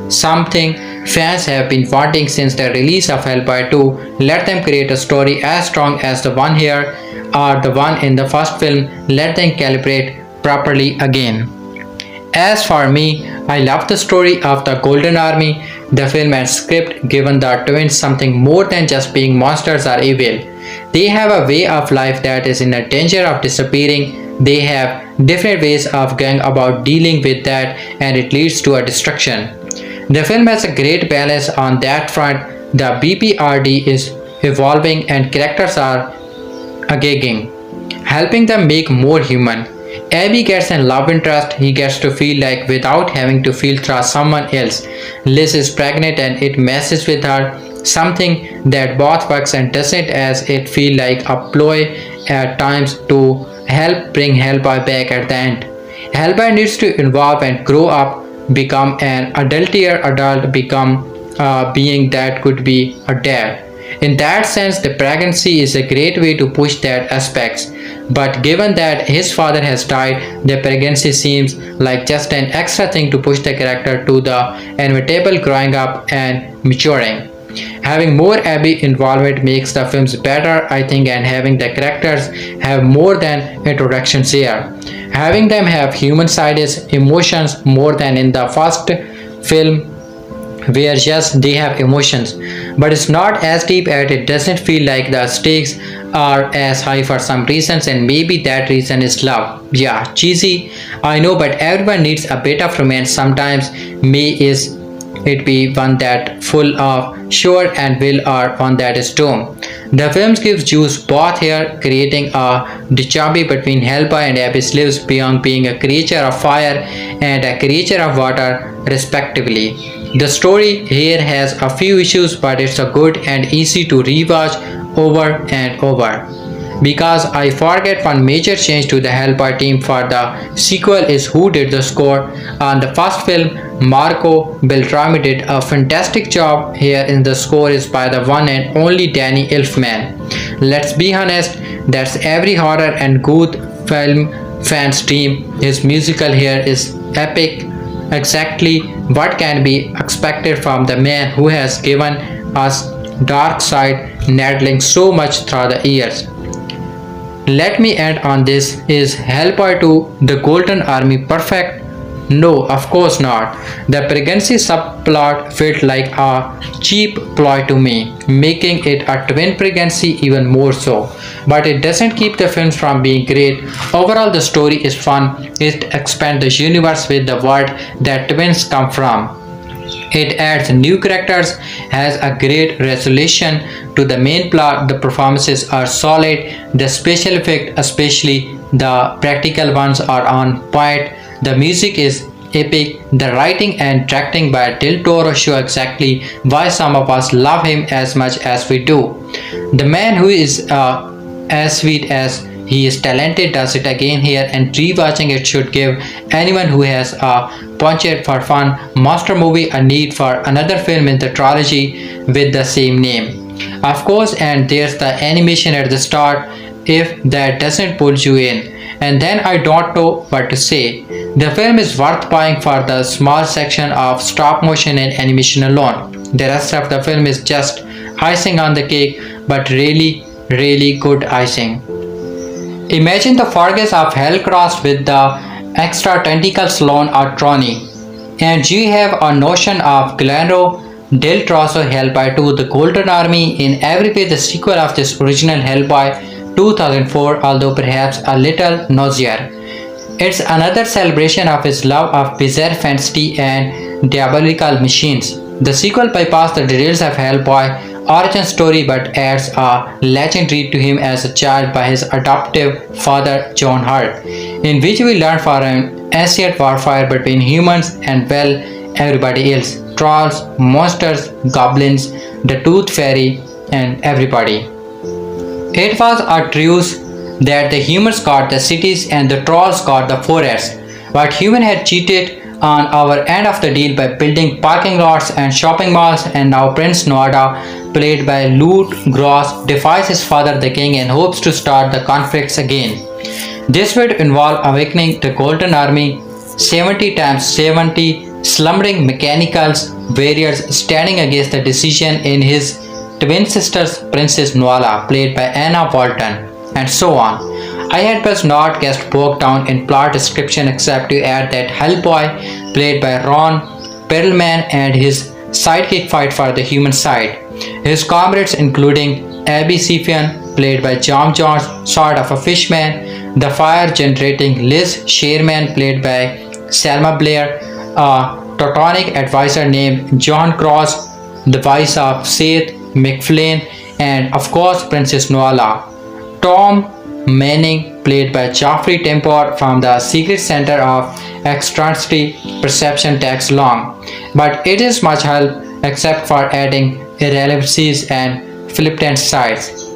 something fans have been wanting since the release of Hellboy 2. Let them create a story as strong as the one here or the one in the first film. Let them calibrate properly again. As for me, I love the story of the Golden Army. The film and script given the twins something more than just being monsters or evil. They have a way of life that is in a danger of disappearing. They have different ways of going about dealing with that, and it leads to a destruction. The film has a great balance on that front. The BPRD is evolving and characters are aging, helping them make more human. Abby gets a love interest he gets to feel like without having to feel through someone else. Liz is pregnant and it messes with her, something that both works and doesn't, as it feel like a ploy at times to help bring Hellboy back at the end. Hellboy needs to evolve and grow up, become an adultier adult, become a being that could be a dad. In that sense, the pregnancy is a great way to push that aspects. But given that his father has died, the pregnancy seems like just an extra thing to push the character to the inevitable growing up and maturing. Having more Abby involvement makes the films better, I think, and having the characters have more than introductions here. Having them have human sides, emotions more than in the first film, where just they have emotions, but it's not as deep and it doesn't feel like the stakes are as high for some reasons, and maybe that reason is love. Yeah, cheesy, I know, but everyone needs a bit of romance sometimes. May is it be one that full of sure and will or one that is doomed. The films gives Jews both here, creating a dichotomy between Hellboy and Abyss lives beyond being a creature of fire and a creature of water, respectively. The story here has a few issues, but it's a good and easy to rewatch over and over. Because I forget one major change to the Hellboy team for the sequel is who did the score. On the first film, Marco Beltrami did a fantastic job here in the score is by the one and only Danny Elfman. Let's be honest, that's every horror and good film fan's dream. His musical here is epic, exactly what can be expected from the man who has given us Dark Side naddling so much through the years. Let me end on this. Is Hellboy 2 the Golden Army perfect? No, of course not. The pregnancy subplot felt like a cheap ploy to me, making it a twin pregnancy even more so. But it doesn't keep the films from being great. Overall, the story is fun. It expands the universe with the world that twins come from. It adds new characters, has a great resolution to the main plot, the performances are solid, the special effects, especially the practical ones, are on point, the music is epic, the writing and directing by Del Toro show exactly why some of us love him as much as we do. The man who is as sweet as he is talented does it again here, and rewatching it should give anyone who has a penchant for fun monster movie a need for another film in the trilogy with the same name. Of course, and there's the animation at the start if that doesn't pull you in. And then I don't know what to say. The film is worth buying for the small section of stop motion and animation alone. The rest of the film is just icing on the cake, but really good icing. Imagine the forges of hell crossed with the extra tentacles Sloan or Trony. And you have a notion of Guillermo del Toro Hellboy 2 The Golden Army, in every way the sequel of this original Hellboy 2004, although perhaps a little noisier. It's another celebration of his love of bizarre fantasy and diabolical machines. The sequel bypasses the details of Hellboy origin story but adds a legend read to him as a child by his adoptive father John Hurt, in which we learn for an ancient warfare between humans and well everybody else, trolls, monsters, goblins, the tooth fairy and everybody. It was a truce that the humans got the cities and the trolls got the forests, but humans had cheated on our end of the deal by building parking lots and shopping malls, and now Prince Noida, played by Lute Gross, defies his father the king and hopes to start the conflicts again. This would involve awakening the Golden Army 70 times 70 slumbering mechanicals warriors standing against the decision in his twin sisters Princess Nuala, played by Anna Walton, and so on. I had best not get bogged down in plot description except to add that Hellboy, played by Ron Perlman, and his sidekick fight for the human side. His comrades including Abby Sifian, played by John Jones, sort of a fishman, the fire-generating Liz Sherman, played by Selma Blair, a Teutonic advisor named John Cross, the voice of Seth MacFarlane, and of course Princess Nuala. Tom Manning, played by Geoffrey Tambor from the Secret Center of Extrasensory Perception, tags long, but it is much help except for adding irrelevancies and flippant sides.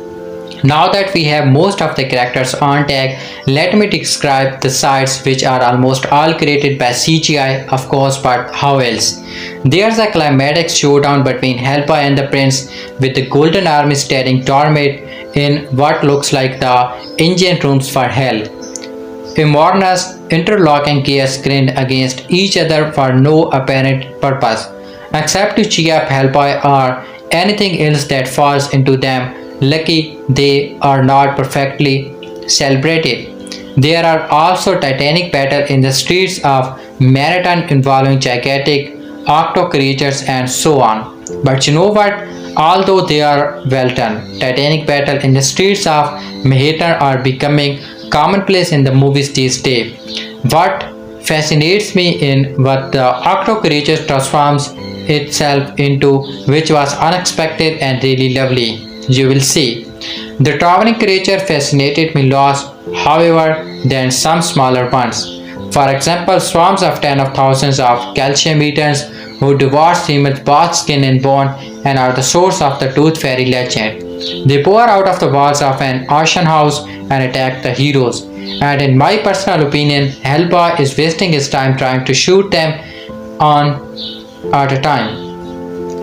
Now that we have most of the characters on tag, let me describe the sides, which are almost all created by CGI, of course, but how else? There's a climatic showdown between Hellboy and the Prince, with the Golden Army staring dormant in what looks like the engine rooms for hell. Immornus interlocking gears grinned against each other for no apparent purpose, except to cheer up Hellboy or anything else that falls into them. Lucky they are not perfectly celebrated. There are also titanic battles in the streets of Marathon involving gigantic octo creatures and so on. But you know what? Although they are well done, titanic battle in the streets of Manhattan are becoming commonplace in the movies these days. What fascinates me in what the octo creature transforms itself into, which was unexpected and really lovely. You will see. The traveling creature fascinated me less, however, than some smaller ones. For example, swarms of tens of thousands of calcium eaters who devour humans both skin and bone and are the source of the tooth fairy legend. They pour out of the walls of an auction house and attack the heroes. And in my personal opinion, Hellboy is wasting his time trying to shoot them on at a time.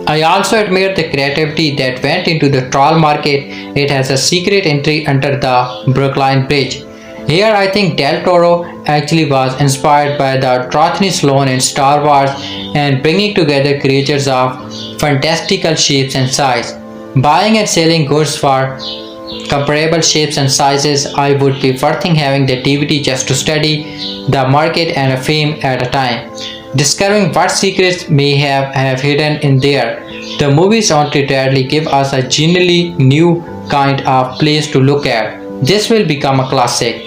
I also admire the creativity that went into the troll market. It has a secret entry under the Brookline Bridge. Here I think Del Toro actually was inspired by the Trothney Sloan in Star Wars and bringing together creatures of fantastical shapes and size. Buying and selling goods for comparable shapes and sizes, I would be worth having the DVD just to study the market and a fame at a time. Discovering what secrets may have hidden in there. The movies undoubtedly give us a genuinely new kind of place to look at. This will become a classic.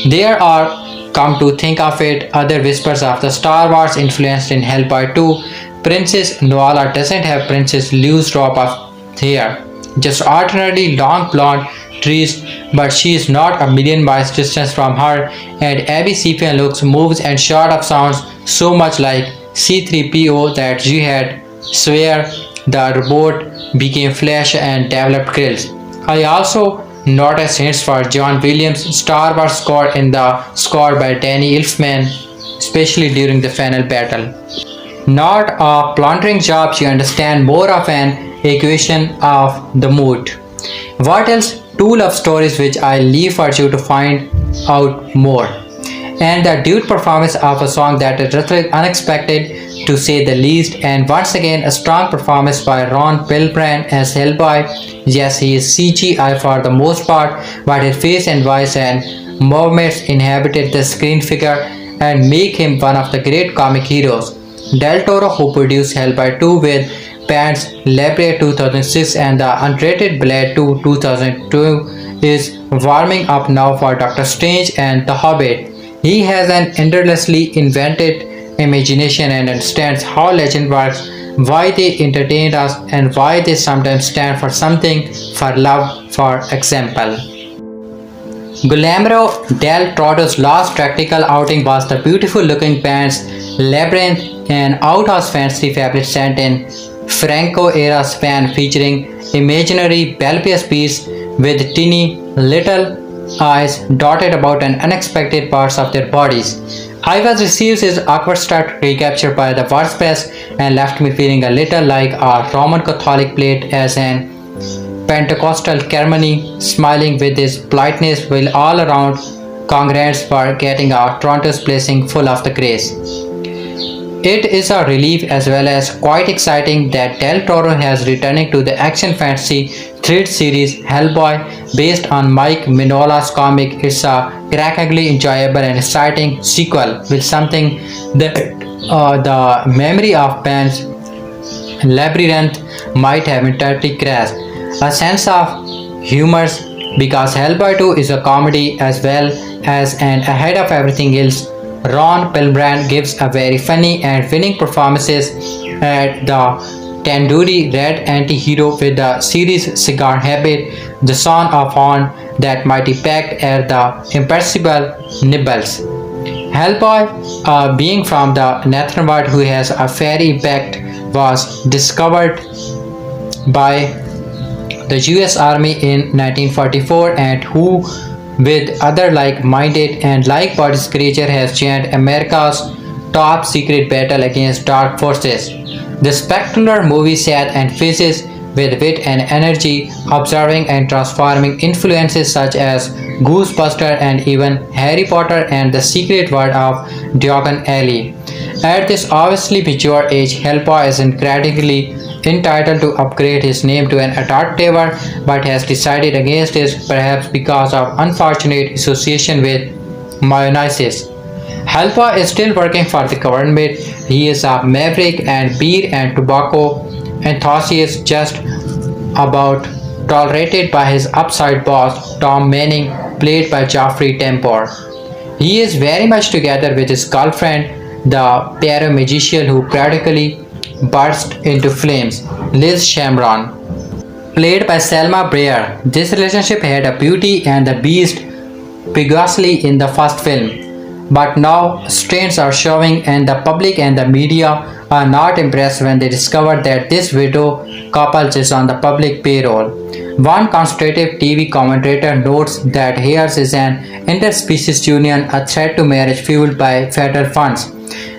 There are, come to think of it, other whispers of the Star Wars influenced in Hellboy 2. Princess Noala doesn't have Princess Liu's drop of hair, just ordinarily long blonde trees, but she is not a million miles distance from her, and Abby Sephian looks, moves and short of sounds so much like C-3PO that you had swear the robot became flesh and developed grills. I also noticed hints for John Williams' Star Wars score in the score by Danny Elfman, especially during the final battle. Not a plundering job, you understand, more of an equation of the mood. What else? Two love stories which I leave for you to find out more. And the dude performance of a song that is rather unexpected to say the least, and once again a strong performance by Ron Perlman as Hellboy. Yes, he is CGI for the most part, but his face and voice and movements inhabited the screen figure and make him one of the great comic heroes. Del Toro, who produced Hellboy 2 with Pan's Labyrinth 2006 and the unrated Blade 2 2002, is warming up now for Doctor Strange and The Hobbit. He has an endlessly invented imagination and understands how legend works, why they entertain us, and why they sometimes stand for something, for love, for example. Guillermo del Toro's last practical outing was the beautiful looking Pan's Labyrinth, an outhouse fantasy fabric set in Franco-era Spain featuring imaginary bulbous beasts with teeny little eyes dotted about and unexpected parts of their bodies. I was received his awkward start recaptured by the WordPress and left me feeling a little like a Roman Catholic plate as an Pentecostal ceremony, smiling with his politeness while all around congregants were getting our Toronto's blessing full of the grace. It is a relief as well as quite exciting that Del Toro has returning to the action fantasy thread series Hellboy based on Mike Mignola's comic. It's a crackingly enjoyable and exciting sequel with something that the memory of Pan's Labyrinth might have entirely crashed. A sense of humor because Hellboy 2 is a comedy as well as and ahead of everything else. Ron Perlman gives a very funny and winning performances at the tandoori red anti-hero with the series cigar habit, the son of horn that mighty packed at the imperceptible nibbles. Hellboy, being from the Netherworld who has a fairy impact, was discovered by the US Army in 1944 and who with other like-minded and like-bodied creature has joined America's top secret battle against dark forces. The spectacular movie set and faces with wit and energy, observing and transforming influences such as Ghostbusters and even Harry Potter and the Secret World of Diagon Alley. At this obviously mature age, Hellboy is incredibly entitled to upgrade his name to an adult taver, but has decided against this, perhaps because of unfortunate association with mayonnaise. Hellboy is still working for the government. He is a maverick and beer and tobacco enthusiast, just about tolerated by his upside boss Tom Manning, played by Jeffrey Tambor. He is very much together with his girlfriend, the paramagician who practically burst into flames. Liz Shamron, played by Selma Blair. This relationship had a Beauty and the Beast previously in the first film, but now strains are showing and the public and the media are not impressed when they discover that this widow couple is on the public payroll. One conservative TV commentator notes that theirs is an interspecies union, a threat to marriage fueled by federal funds.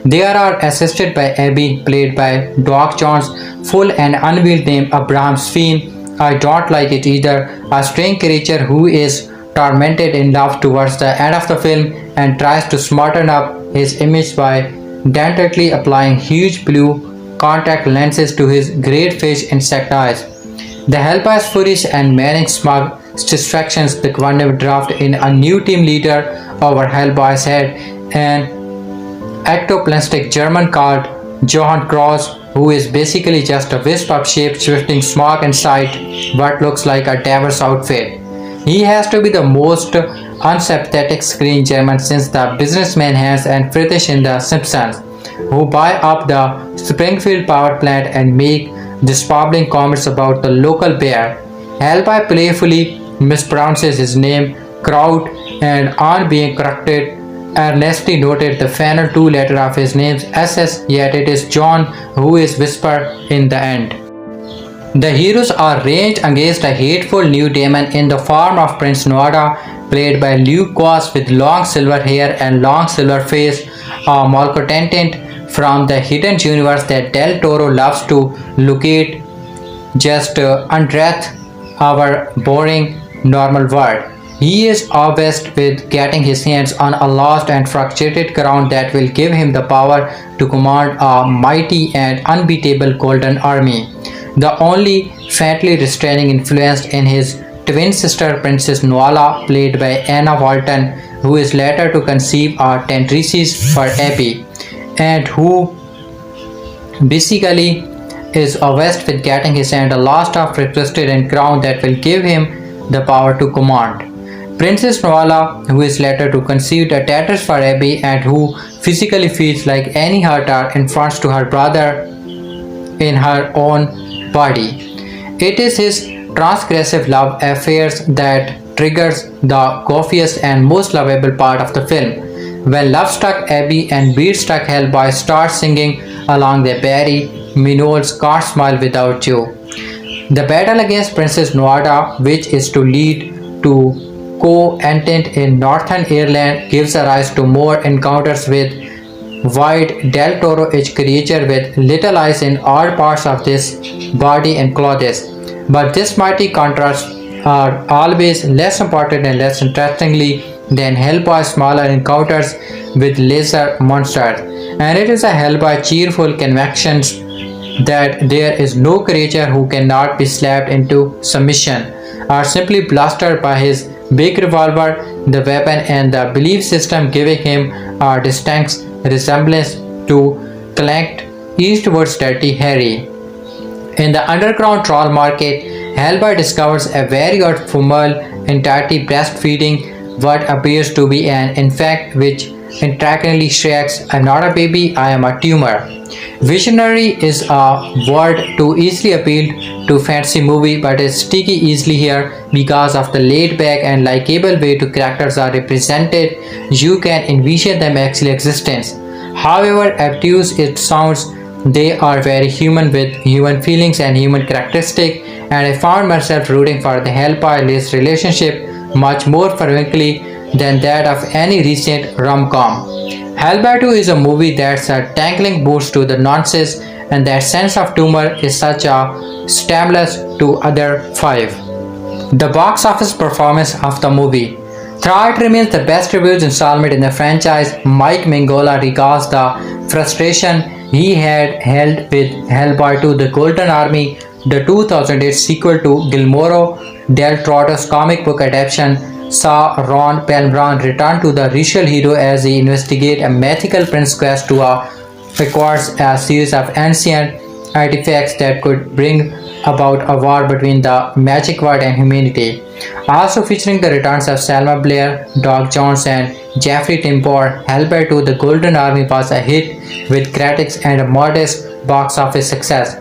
They are assisted by Abby, played by Doc Jones' full and unveiled name Abraham Sfeen. I don't like it either, a strange creature who is tormented in love towards the end of the film and tries to smarten up his image by deliberately applying huge blue contact lenses to his great fish insect eyes. The Hellboy's foolish and manning smug distractions the Quantum draft in a new team leader over Hellboy's head, an ectoplastic German called Johann Kraus, who is basically just a wisp of shape-shifting smoke inside what looks like a devil's outfit. He has to be the most unsympathetic screen German since the businessman Hans and Friedrich in The Simpsons, who buy up the Springfield power plant and make disparaging comments about the local bear. Hellboy playfully mispronounces his name, Kraut, and on being corrected, earnestly noted the final two letters of his name SS, yet it is John who is whispered in the end. The heroes are ranged against a hateful new demon in the form of Prince Noada, played by Luke Goss with long silver hair and long silver face, a malcontent from the hidden universe that Del Toro loves to locate just underneath our boring normal world. He is obsessed with getting his hands on a lost and frustrated crown that will give him the power to command a mighty and unbeatable golden army. The only faintly restraining influence in his twin sister Princess Nuala, played by Anna Walton, who is later to conceive a tenderness for Abby, and who basically is obsessed with getting his hand a last of requested and crown that will give him the power to command. Princess Nuala, who is later to conceive the tatters for Abby and who physically feels like any hurt are infants to her brother in her own body. It is his transgressive love affairs that triggers the goofiest and most lovable part of the film. When love-struck Abby and beat-struck Hellboy start singing along the Barry Minol's Can't Smile Without You. The battle against Princess Nuada, which is to lead to co-entente in Northern Ireland, gives rise to more encounters with wide Del Toro-ish creature with little eyes in all parts of this body and clothes. But this mighty contrast are always less important and less interestingly than Hellboy's smaller encounters with laser monsters. And it is a Hellboy cheerful conviction that there is no creature who cannot be slapped into submission or simply blasted by his big revolver, the weapon and the belief system giving him a distinct resemblance to clanked eastwards Dirty Harry. In the underground troll market, Hellboy discovers a very odd female entity breastfeeding what appears to be an infant which intricately shrieks, "I'm not a baby, I am a tumor." Visionary is a word too easily appealed to fantasy movie but is sticky easily here because of the laid back and likable way to characters are represented. You can envision them actually existence. However obtuse it sounds, they are very human with human feelings and human characteristics, and I found myself rooting for the Hellboy-Liz relationship much more fervently than that of any recent rom-com. Hellboy 2 is a movie that's a tangling boost to the nonsense, and that sense of humor is such a stimulus to other five. The box office performance of the movie. Though it remains the best reviews installment in the franchise, Mike Mignola regards the frustration he had held with Hellboy 2 The Golden Army, the 2008 sequel to Guillermo del Toro's comic book adaptation, saw Ron Perlman return to the racial hero as he investigates a mythical prince quest to acquire a series of ancient artifacts that could bring about a war between the magic world and humanity. Also featuring the returns of Selma Blair, Doc Jones, and Jeffrey Tambor, Hellboy II The Golden Army was a hit with critics and a modest box office success.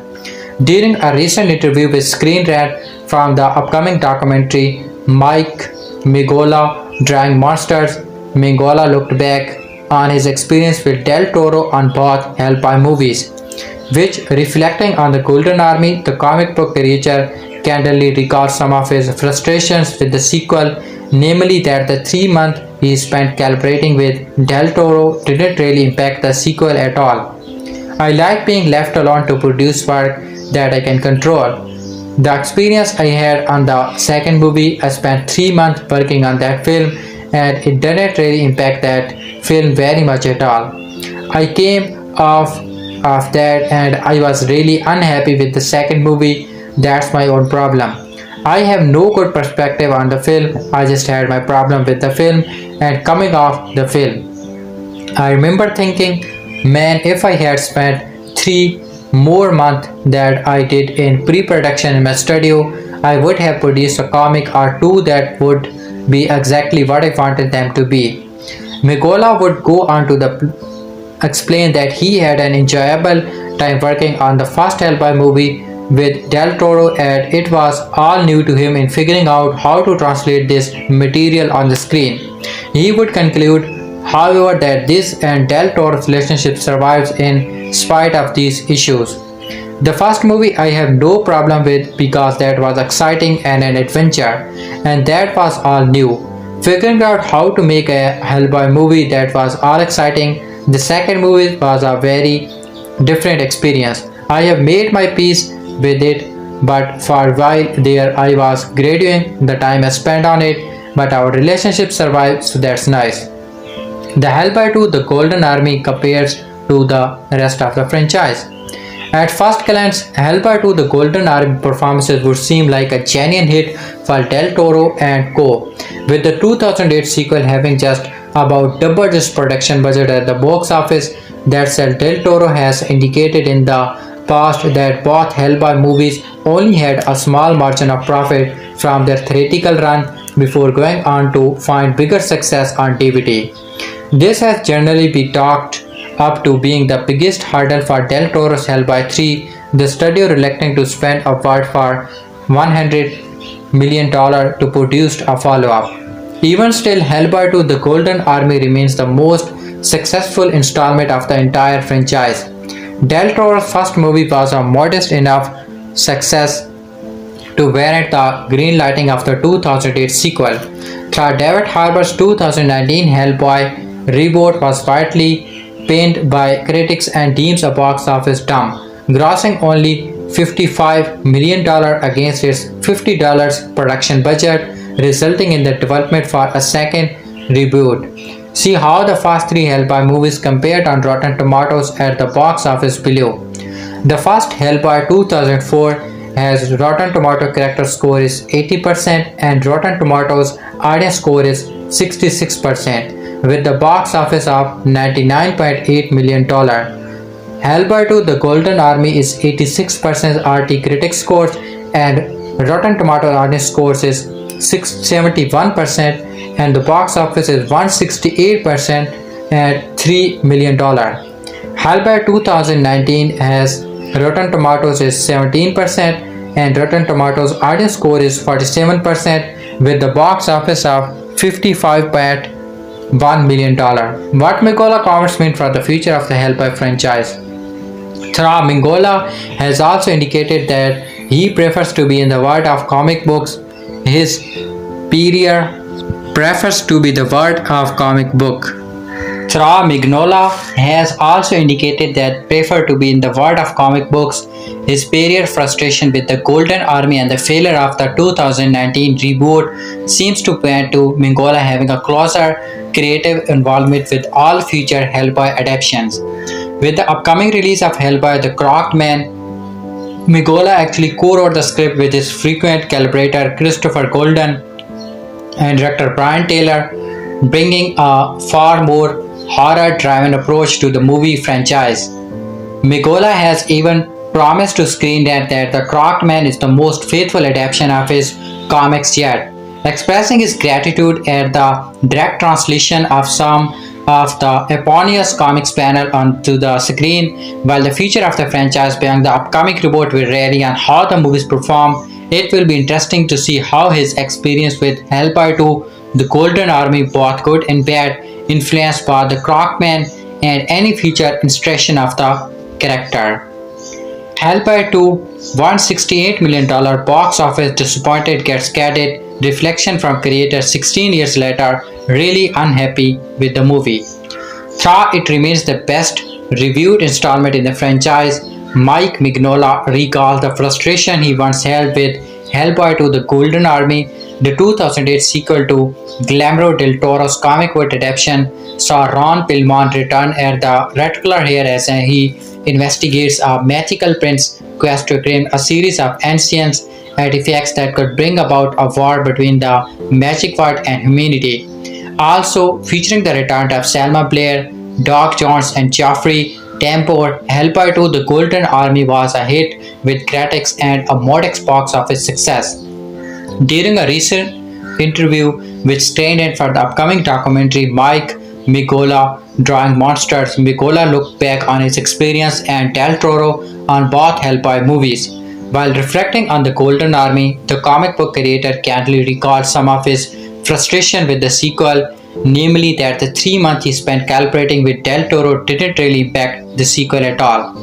During a recent interview with Screen Rant from the upcoming documentary Mike Mignola Drawing Monsters, Mignola looked back on his experience with Del Toro on both Hellboy movies, which, reflecting on the Golden Army, the comic book creator candidly recalls some of his frustrations with the sequel, namely that the 3 months he spent collaborating with Del Toro didn't really impact the sequel at all. I like being left alone to produce work that I can control. The experience I had on the second movie, I spent 3 months working on that film and it didn't really impact that film very much at all. I came off of that and I was really unhappy with the second movie. That's my own problem. I have no good perspective on the film. I just had my problem with the film and coming off the film. I remember thinking, man, if I had spent 3 more months that I did in pre-production in my studio, I would have produced a comic or two that would be exactly what I wanted them to be. Mignola would go on to explain that he had an enjoyable time working on the first Hellboy movie with Del Toro and it was all new to him in figuring out how to translate this material on the screen. He would conclude, however, that this and Del Toro's relationship survives in spite of these issues. The first movie I have no problem with because that was exciting and an adventure, and that was all new. Figuring out how to make a Hellboy movie that was all exciting, the second movie was a very different experience. I have made my peace with it, but for a while there I was graduating the time I spent on it, but our relationship survived, so that's nice. The Hellboy 2 The Golden Army compares to the rest of the franchise. At first glance, Hellboy 2 The Golden Army performances would seem like a genuine hit for Del Toro and co, with the 2008 sequel having just about double its production budget at the box office. That said, Del Toro has indicated in the past that both Hellboy movies only had a small margin of profit from their theatrical run before going on to find bigger success on DVD. This has generally been talked up to being the biggest hurdle for Del Toro's Hellboy 3, the studio reluctant to spend upward for $100 million to produce a follow-up. Even still, Hellboy 2 The Golden Army remains the most successful installment of the entire franchise. Del Toro's first movie was a modest enough success to warrant the green lighting of the 2008 sequel. Through David Harbour's 2019 Hellboy reboot was widely panned by critics and deems a box office dump, grossing only $55 million against its $50 production budget, resulting in the development for a second reboot. See how the first three Hellboy movies compared on Rotten Tomatoes at the box office below. The first Hellboy 2004 has Rotten Tomato character score is 80% and Rotten Tomatoes audience score is 66%, with the box office of $99.8 million. Hellboy 2 The Golden Army is 86% RT critic scores and Rotten Tomatoes audience scores is 71% and the box office is 168% at $3 million. Hellboy 2019 has Rotten Tomatoes is 17% and Rotten Tomatoes audience score is 47% with the box office of $55.1 million. What Mignola comments mean for the future of the Hellboy franchise? Mignola has also indicated that he prefers to be in the world of comic books. His superior prefers to be the world of comic book. Mignola has also indicated that prefer to be in the world of comic books. His superior frustration with the Golden Army and the failure of the 2019 reboot seems to point to Mignola having a closer creative involvement with all future Hellboy adaptations. With the upcoming release of Hellboy The Crocked Man, Mignola actually co-wrote the script with his frequent collaborator Christopher Golden and director Brian Taylor, bringing a far more horror-driven approach to the movie franchise. Mignola has even promised to Screen Rant that the Crocked Man is the most faithful adaptation of his comics yet, expressing his gratitude at the direct translation of some of the eponymous comics panel onto the screen. While the future of the franchise beyond the upcoming reboot will vary on how the movies perform, it will be interesting to see how his experience with Hellboy 2, The Golden Army, both good and bad, influenced by the Crockman and any future instruction of the character. Hellboy 2 $168 million box office disappointed gets candid reflection from creators 16 years later, really unhappy with the movie. Thought it remains the best reviewed installment in the franchise, Mike Mignola recalls the frustration he once held with Hellboy 2 The Golden Army. The 2008 sequel to Guillermo del Toro's comic book adaptation saw Ron Perlman return at the red color here as he investigates a magical prince's quest to claim a series of ancient artifacts that could bring about a war between the magic world and humanity. Also featuring the return of Selma Blair, Doc Jones and Jeffrey Tambor, Hellboy 2 The Golden Army was a hit with critics and a modest box office success. During a recent interview with Screen Rant for the upcoming documentary Mike Mignola Drawing Monsters, Mignola looked back on his experience and Del Toro on both Hellboy movies. While reflecting on The Golden Army, the comic book creator candidly recalled some of his frustration with the sequel, namely that the 3 months he spent collaborating with Del Toro didn't really impact the sequel at all.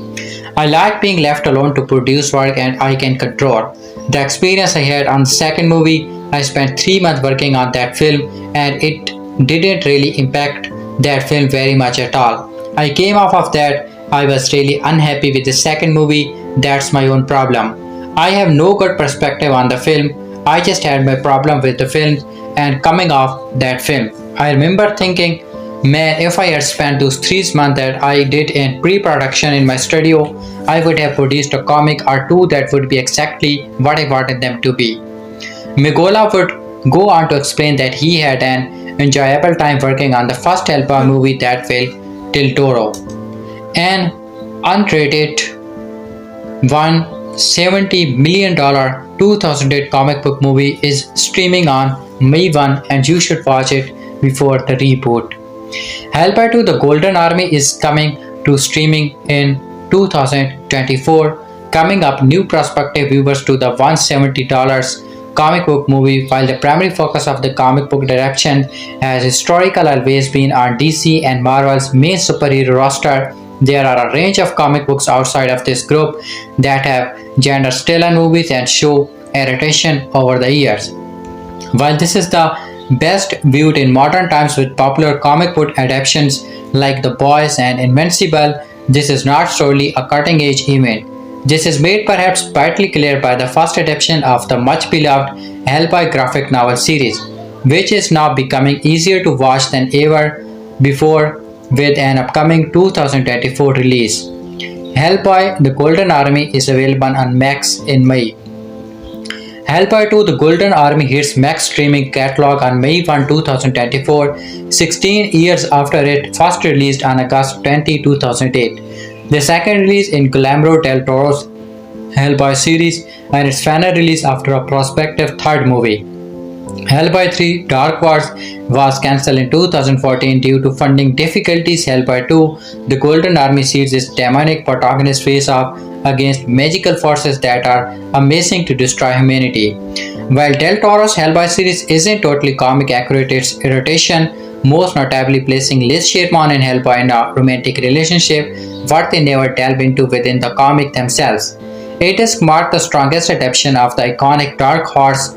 I like being left alone to produce work and I can control. The experience I had on the second movie, I spent 3 months working on that film and it didn't really impact that film very much at all. I came off of that, I was really unhappy with the second movie, that's my own problem. I have no good perspective on the film, I just had my problem with the film and coming off that film. I remember thinking, man, if I had spent those 3 months that I did in pre-production in my studio, I would have produced a comic or two that would be exactly what I wanted them to be. Mignola would go on to explain that he had an enjoyable time working on the first Hellboy movie that failed Del Toro. An unrated $170 million 2008 comic book movie is streaming on May 1 and you should watch it before the reboot. Hellboy 2 The Golden Army is coming to streaming in 2024, coming up new prospective viewers to the $170 comic book movie. While the primary focus of the comic book direction has historically always been on DC and Marvel's main superhero roster, there are a range of comic books outside of this group that have gendered stellar movies and show a rotation over the years. While this is the best viewed in modern times with popular comic book adaptations like The Boys and Invincible, this is not solely a cutting-edge event. This is made perhaps partly clear by the first adaptation of the much-beloved Hellboy graphic novel series, which is now becoming easier to watch than ever before with an upcoming 2024 release. Hellboy The Golden Army is available on Max in May. Hellboy 2 The Golden Army hits Max streaming catalog on May 1, 2024, 16 years after it first released on August 20, 2008. The second release in Guillermo del Toro's Hellboy series and its final release after a prospective third movie. Hellboy 3 Dark Wars was cancelled in 2014 due to funding difficulties. Hellboy 2 The Golden Army sees its demonic protagonist face off against magical forces that are amazing to destroy humanity. While Del Toro's Hellboy series isn't totally comic accurate, its irritation, most notably placing Liz Sherman and Hellboy in a romantic relationship, what they never delve into within the comic themselves. It has marked the strongest adaptation of the iconic Dark Horse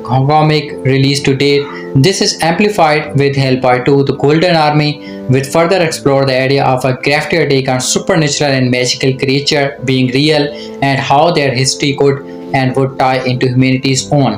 comic released to date. This is amplified with Hellboy 2 The Golden Army, which further explore the idea of a craftier take on supernatural and magical creature being real and how their history could and would tie into humanity's own.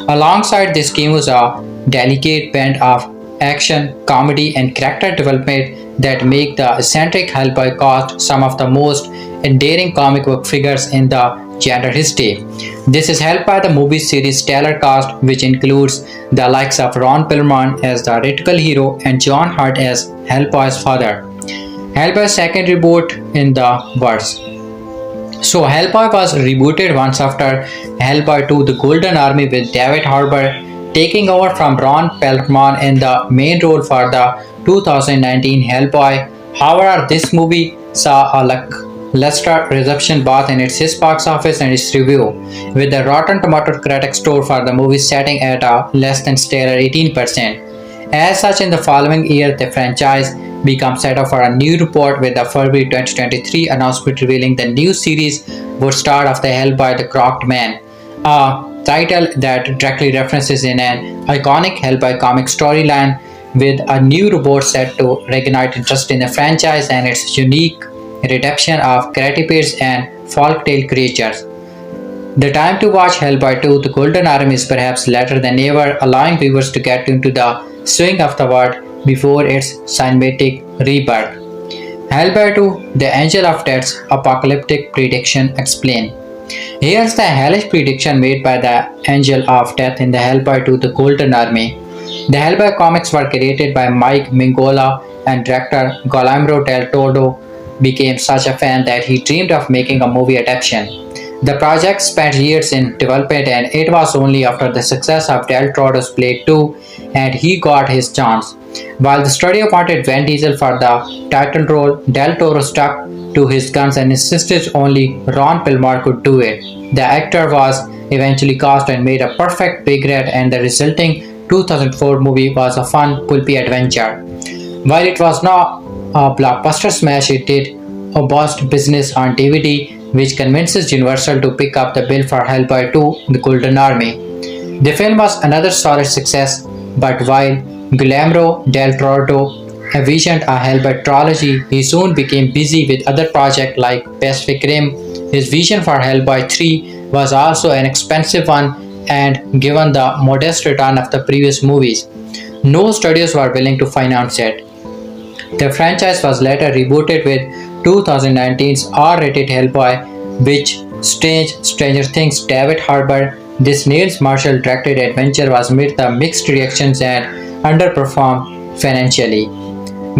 Alongside this came was a delicate blend of action, comedy and character development that make the eccentric Hellboy cast some of the most endearing comic book figures in the genre history. This is helped by the movie series' stellar cast, which includes the likes of Ron Perlman as the radical hero and John Hurt as Hellboy's father. Hellboy's second reboot in the works. So Hellboy was rebooted once after Hellboy 2 The Golden Army with David Harbour taking over from Ron Perlman in the main role for the 2019 Hellboy. However, this movie saw a lackluster reception both in its box office and its review, with the Rotten Tomato critic score for the movie setting at a less than stellar 18%. As such, in the following year, the franchise becomes set up for a new report with the February 2023 announcement revealing the new series would start of the Hellboy the Crocked Man, a title that directly references in an iconic Hellboy comic storyline, with a new report set to reignite interest in the franchise and its unique redemption of creatures and folktale creatures. The time to watch Hellboy 2 The Golden Army is perhaps later than ever, allowing viewers to get into the swing of the world before its cinematic rebirth. Hellboy 2 The Angel of Death's apocalyptic prediction explained. Here's the hellish prediction made by the Angel of Death in the Hellboy 2 The Golden Army. The Hellboy comics were created by Mike Mignola, and director Guillermo del Toro became such a fan that he dreamed of making a movie adaptation. The project spent years in development, and it was only after the success of Del Toro's Blade 2 and he got his chance. While the studio wanted Vin Diesel for the title role, Del Toro stuck to his guns and insisted only Ron Perlman could do it. The actor was eventually cast and made a perfect big red, and the resulting 2004 movie was a fun, pulpy adventure. While it was not a blockbuster smash, it did a bust business on DVD, which convinces Universal to pick up the bill for Hellboy 2 The Golden Army. The film was another solid success, but while Guillermo del Toro envisioned a Hellboy trilogy, he soon became busy with other projects like Pacific Rim. His vision for Hellboy 3 was also an expensive one, and given the modest return of the previous movies, no studios were willing to finance it. The franchise was later rebooted with 2019's R-rated Hellboy, which Stranger Things David Harbour. This Niels Marshall directed adventure was met the mixed reactions and underperformed financially.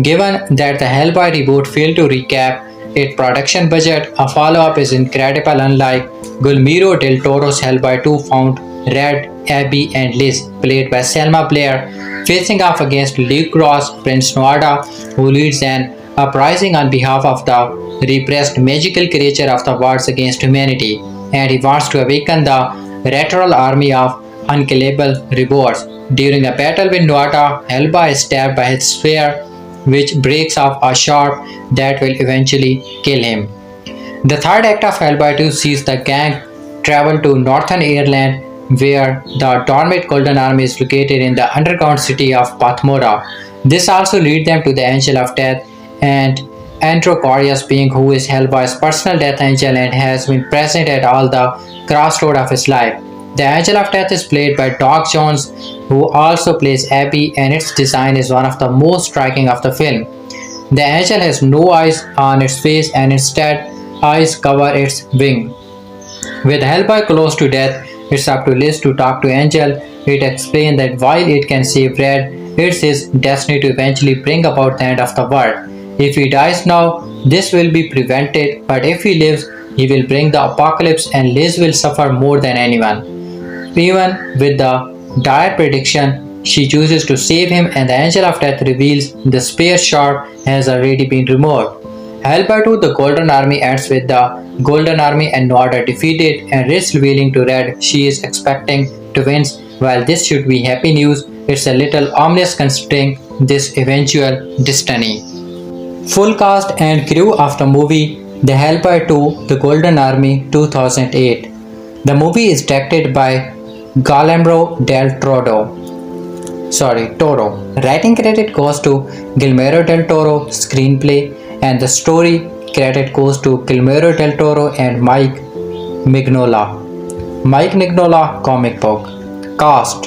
Given that the Hellboy reboot failed to recap its production budget, a follow-up is incredible. Unlike Guillermo del Toro's Hellboy 2 found Red, Abby and Liz, played by Selma Blair, facing off against Luke Ross, Prince Noida, who leads an uprising on behalf of the repressed magical creature of the worlds against humanity, and he wants to awaken the lateral army of unkillable rewards. During a battle with Noida, Hellboy is stabbed by his spear, which breaks off a sharp that will eventually kill him. The third act of Hellboy 2 sees the gang travel to Northern Ireland, where the dormant Golden Army is located in the underground city of Pathmora. This also leads them to the Angel of Death, and Androcorius being who is Hellboy's personal death angel and has been present at all the crossroads of his life. The Angel of Death is played by Doc Jones, who also plays Abby, and its design is one of the most striking of the film. The angel has no eyes on its face, and instead eyes cover its wing. With Hellboy close to death, it's up to Liz to talk to Angel. It explains that while it can save Red, it's his destiny to eventually bring about the end of the world. If he dies now, this will be prevented, but if he lives, he will bring the apocalypse and Liz will suffer more than anyone. Even with the dire prediction, she chooses to save him, and the Angel of Death reveals the spear sharp has already been removed. Hellboy 2 The Golden Army ends with the Golden Army and Noida defeated and Riz revealing to Red she is expecting to win. While this should be happy news, it's a little ominous considering this eventual destiny. Full cast and crew of the movie The Hellboy 2 The Golden Army 2008. The movie is directed by Guillermo del Toro. Writing credit goes to Guillermo del Toro, screenplay, and the story credit goes to Guillermo del Toro and Mike Mignola. Mike Mignola comic book. Cast: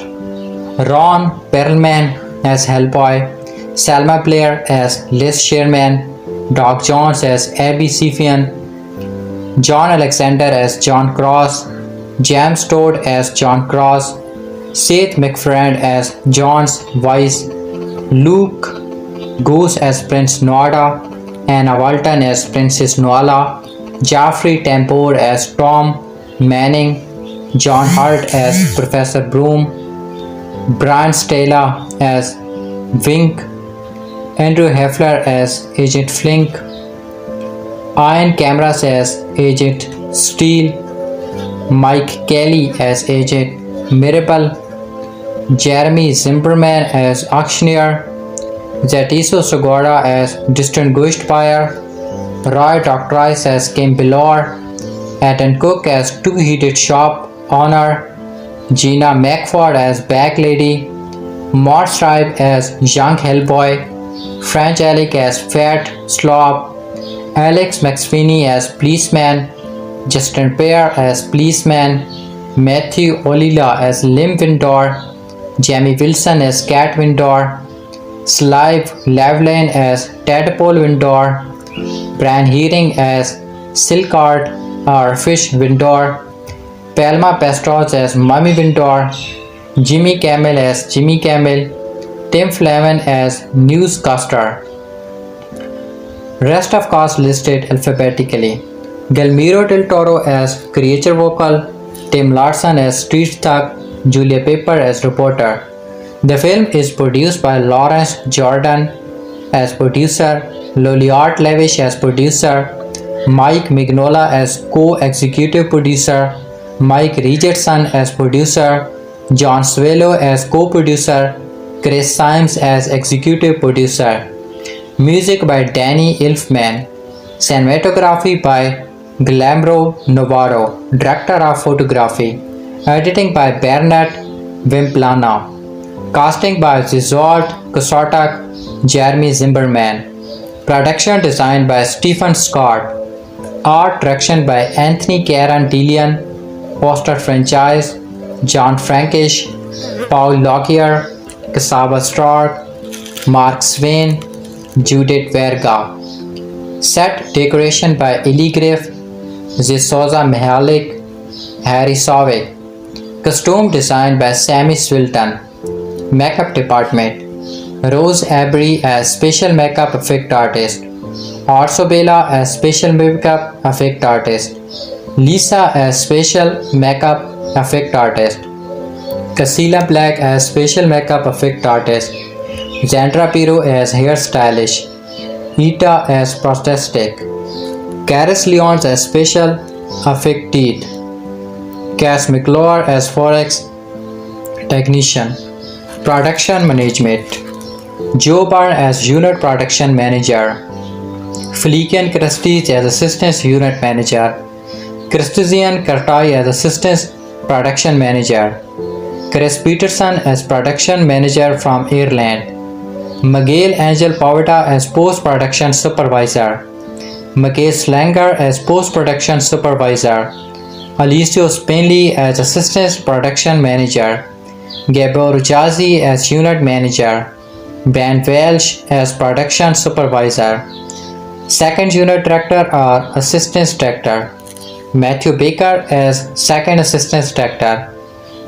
Ron Perlman as Hellboy, Selma Blair as Liz Sherman, Doc Jones as Abby Cepheian, John Alexander as John Cross, James Todd as John Cross, Seth MacFarlane as John's Vice, Luke Goss as Prince Noida, Anna Walton as Princess Nuala, Jeffrey Tambor as Tom Manning, John Hurt as Professor Broom, Brian Stella as Wink, Andrew Heffler as Agent Flink, Ian Cameras as Agent Steele, Mike Kelly as Agent Mirabel, Jeremy Zimmerman as Auctioneer, Zatiso Segura as Distinguished Buyer, Roy Doctrice as Kim Billor, Ethan Cook as Two-Headed Shop Owner, Gina McFord as Bag Lady, Mort Stripe as Young Hellboy, French Alec as Fat Slob, Alex McSweeney as Policeman, Justin Pear as Policeman, Matthew Olila as Lim Windor, Jamie Wilson as Cat Windor, Slive Lavalin as Tadpole Windor, Brian Hearing as Silkart or Fish Windor, Palma Pastos as Mummy Windor, Jimmy Camel as Jimmy Camel, Tim Flavin as Newscaster. Rest of cast listed alphabetically. Guillermo del Toro as Creature Vocal, Tim Larson as Street Thug, Julia Pepper as Reporter. The film is produced by Lawrence Jordan as producer, Loliart Levish as producer, Mike Mignola as co-executive producer, Mike Richardson as producer, John Swallow as co-producer, Chris Symes as executive producer. Music by Danny Elfman. Cinematography by Guillermo Navarro, Director of Photography. Editing by Bernard Wimplana. Casting by Zizot Kosatak, Jeremy Zimmerman. Production design by Stephen Scott. Art direction by Anthony Karen Dillion. Poster franchise John Frankish, Paul Lockyer, Cassava Stark, Mark Swain, Judith Verga. Set decoration by Eli Griff, Zisoza Mihalik, Harry Savick. Costume design by Sammy Swilton. Makeup department Rose Abry as special makeup effect artist, Orso Bela as special makeup effect artist, Lisa as special makeup effect artist, Casilla Black as special makeup effect artist, Zandra Piro as hairstylish, Ita as prosthetic, Caris Leons as special effect teeth, Cass McClure as forex technician. Production management Joe Byrne as unit production manager, Felikian Christies as assistant unit manager, Christesian Kartai as assistant production manager, Chris Peterson as production manager from Ireland, Miguel Angel Poveda as post-production supervisor, Mckay Slanger as post-production supervisor, Alessio Spinley as assistant production manager, Gabor Jazi as unit manager, Ben Welsh as production supervisor, second unit director or assistant director, Matthew Baker as second assistant director,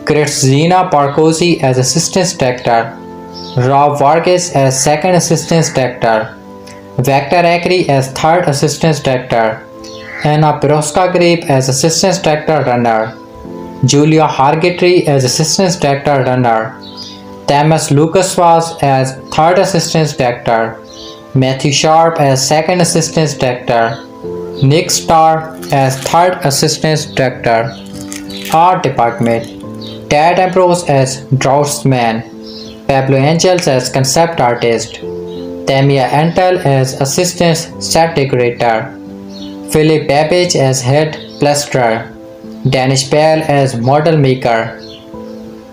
Kristina Parkosi as assistant director, Rob Vargas as second assistant director, Vector Acri as third assistant director, Anna Piroska Grape as assistant director runner, Julia Hargitry as assistant director runner, Thomas Lucas was as third assistant director, Matthew Sharp as second assistant director, Nick Starr as third assistant director. Art department Ted Ambrose as draftsman, Pablo Angels as concept artist, Tamia Antal as assistant set decorator, Philip Babbage as head plasterer, Danish Pell as model maker,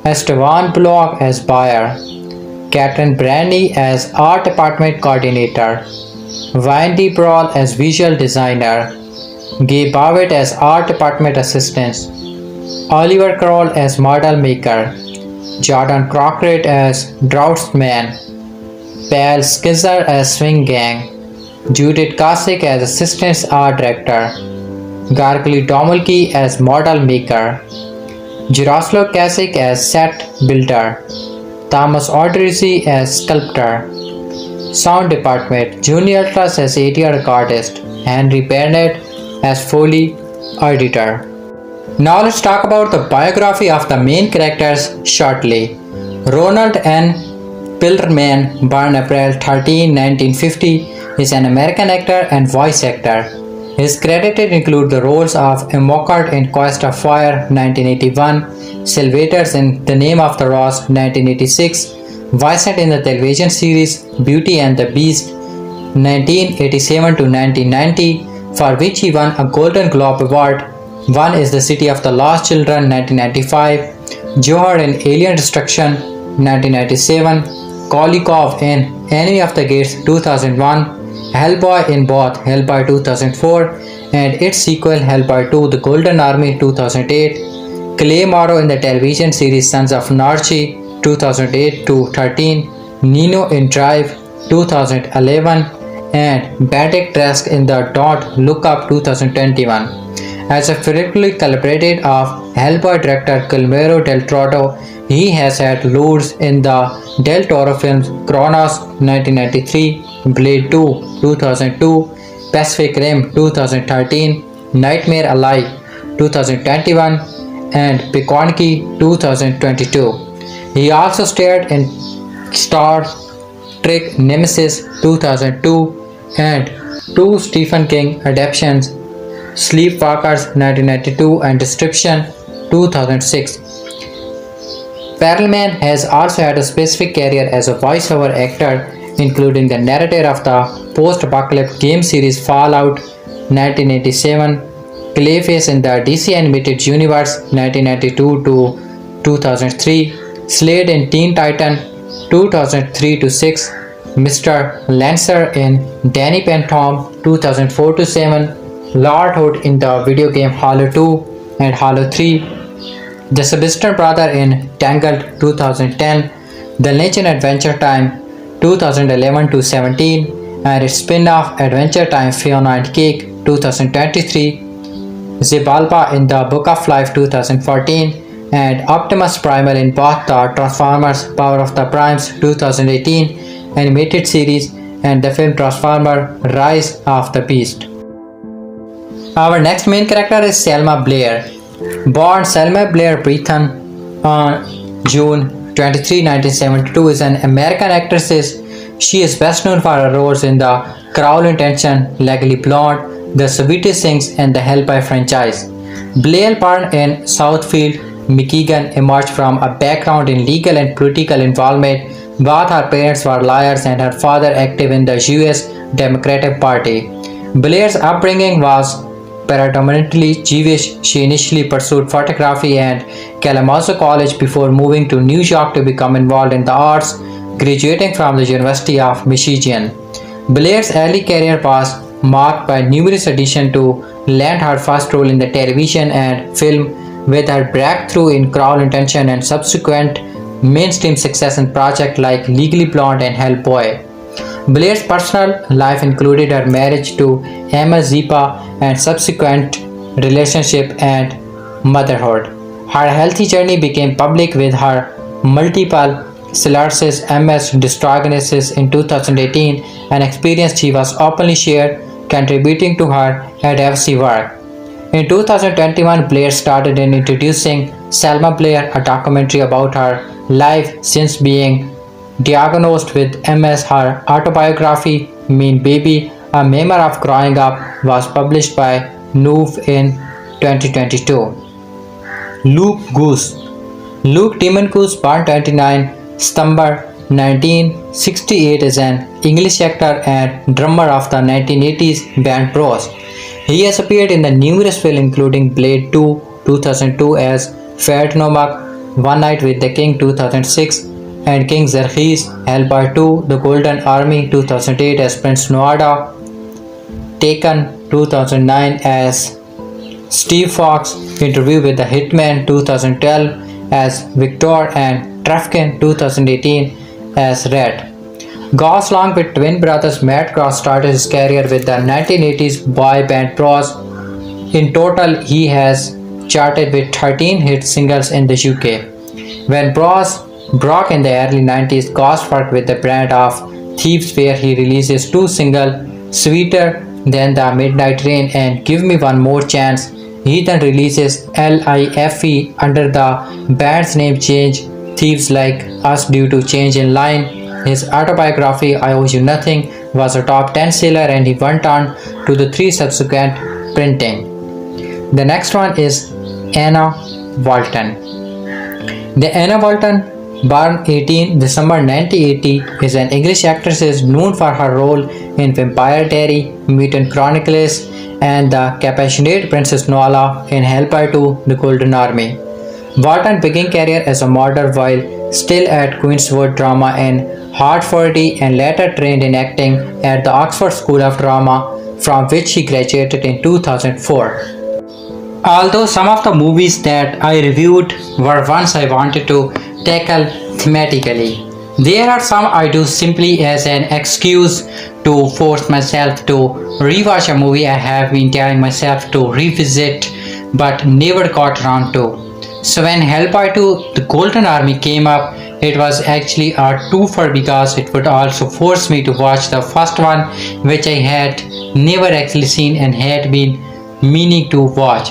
Esteban Block as buyer, Catherine Brandy as art department coordinator, Wendy Brawl as visual designer, Gabe Barrett as art department assistant, Oliver Kroll as model maker, Jordan Crockett as draftsman, Pal Skizzer as swing gang, Judith Kasich as assistant art director, Gargly Domulki as model maker, Jiroslo Kasich as set builder, Thomas Oderisi as sculptor. Sound department Junior Ultras as ADR recordist, Henry Burnett as Foley editor. Now let's talk about the biography of the main characters shortly. Ronald N. Perlman, born April 13, 1950, is an American actor and voice actor. His credits include the roles of Emmocott in Quest of Fire 1981, Sylvester in The Name of the Rose 1986, Vincent in the television series Beauty and the Beast 1987 to 1990, for which he won a Golden Globe Award. One is The City of the Lost Children 1995, Johar in Alien Destruction 1997, Kolikov in Enemy of the Gates 2001, Hellboy in both Hellboy 2004 and its sequel Hellboy II The Golden Army 2008, Clay Morrow in the television series Sons of Anarchy 2008 to 13, Nino in Drive 2011, and Benedict Trask in the Don't Look Up 2021. As a frequently collaborated of Hellboy director Guillermo del Toro, he has had roles in the Del Toro films Kronos 1993, Blade 2 2002, Pacific Rim 2013, Nightmare Alive 2021, and Pekonki 2022. He also starred in Star Trek Nemesis 2002 and two Stephen King adaptations, Sleepwalkers 1992 and Description 2006. Perlman has also had a specific career as a voiceover actor, including the narrator of the post-apocalyptic game series Fallout 1987, Clayface in the DC Animated Universe 1992 to 2003, Slade in Teen Titan 2003 to 6, Mr. Lancer in Danny Phantom 2004 to 7, Lord Hood in the video game Halo 2 and Halo 3, the Sylvester brother in Tangled 2010, The Legend Adventure Time 2011 to 17, and its spin-off Adventure Time Fiona and Cake 2023, Xibalba in the Book of Life 2014, and Optimus Primal in both the Transformers Power of the Primes 2018 animated series and the film Transformer Rise of the Beast. Our next main character is Selma Blair. Born Selma Blair Breathen on June 23, 1972, is an American actress. She is best known for her roles in the Cruel Intention, Legally Blonde, The Sweetest Things, and the Hellboy franchise. Blair, born in Southfield, Michigan, emerged from a background in legal and political involvement. Both her parents were lawyers and her father active in the US Democratic Party. Blair's upbringing was predominantly Jewish. She initially pursued photography at Kalamazoo College before moving to New York to become involved in the arts, graduating from the University of Michigan. Blair's early career was marked by numerous auditions to land her first role in the television and film, with her breakthrough in Cruel Intention and subsequent mainstream success in projects like Legally Blonde and Hellboy. Blair's personal life included her marriage to Emma Zipa and subsequent relationship and motherhood. Her healthy journey became public with her multiple sclerosis MS diagnosis in 2018, an experience she was openly shared, contributing to her advocacy work. In 2021, Blair started in introducing Selma Blair, a documentary about her life since being diagnosed with MS. Her autobiography, Mean Baby, a memoir of growing up, was published by Noof in 2022. Luke Goss. Luke Demon Goss, born 29 September 1968, is an English actor and drummer of the 1980s band Bros. He has appeared in the numerous films including Blade 2 2002 as Ferdinand, One Night with the King 2006, and King Xerxes, Hellboy II, The Golden Army 2008 as Prince Noada, Taken 2009 as Steve Fox, Interview with the Hitman 2012 as Victor, and Trafficking 2018 as Red. Goss, along with twin brothers Matt Cross, started his career with the 1980s boy band Bros. In total, he has charted with 13 hit singles in the UK. When Bros broke in the early 90s, Goss worked with the brand of Thieves, where he releases two singles, Sweeter then the Midnight Rain, and Give Me One More Chance. He then releases LIFE under the band's name change, Thieves Like Us due to change in line. His autobiography, I Owe You Nothing, was a top 10 seller and he went on to the 3 subsequent printing. The next one is Anna Walton. The Anna Walton, born 18 December 1980, is an English actress known for her role in Vampire Diary, Mutant Chronicles, and the compassionate Princess Noala in Hellboy II: The Golden Army. Walton began career as a model while still at Queenswood Drama in Hartford and later trained in acting at the Oxford School of Drama, from which she graduated in 2004. Although some of the movies that I reviewed were ones I wanted to tackle thematically, there are some I do simply as an excuse to force myself to rewatch a movie I have been telling myself to revisit but never got around to. So when Hellboy II: The Golden Army came up, it was actually a twofer because it would also force me to watch the first one, which I had never actually seen and had been meaning to watch.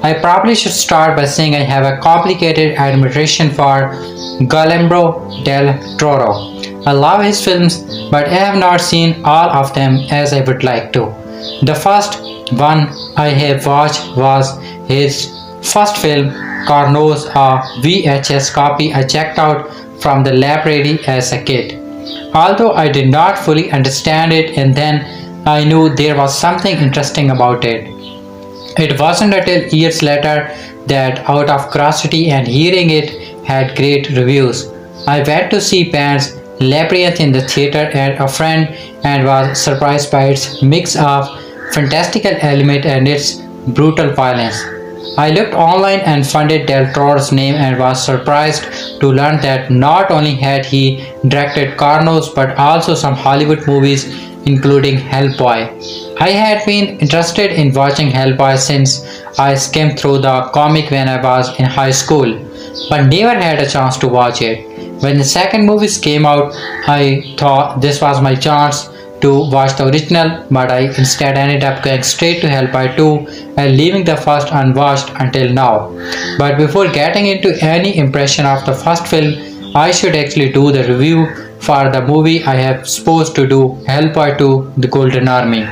I probably should start by saying I have a complicated admiration for Guillermo del Toro. I love his films, but I have not seen all of them as I would like to. The first one I have watched was his first film, Carnos, a VHS copy I checked out from the library as a kid. Although I did not fully understand it, and then I knew there was something interesting about it. It wasn't until years later that, out of curiosity and hearing it had great reviews, I went to see Pan's Labyrinth in the theater at a friend and was surprised by its mix of fantastical element and its brutal violence. I looked online and found Del Toro's name and was surprised to learn that not only had he directed Carnos but also some Hollywood movies including Hellboy. I had been interested in watching Hellboy since I skimmed through the comic when I was in high school, but never had a chance to watch it. When the second movies came out, I thought this was my chance to watch the original, but I instead ended up going straight to Hellboy 2 and leaving the first unwatched until now. But before getting into any impression of the first film, I should actually do the review for the movie I have supposed to do, Hellboy 2: The Golden Army.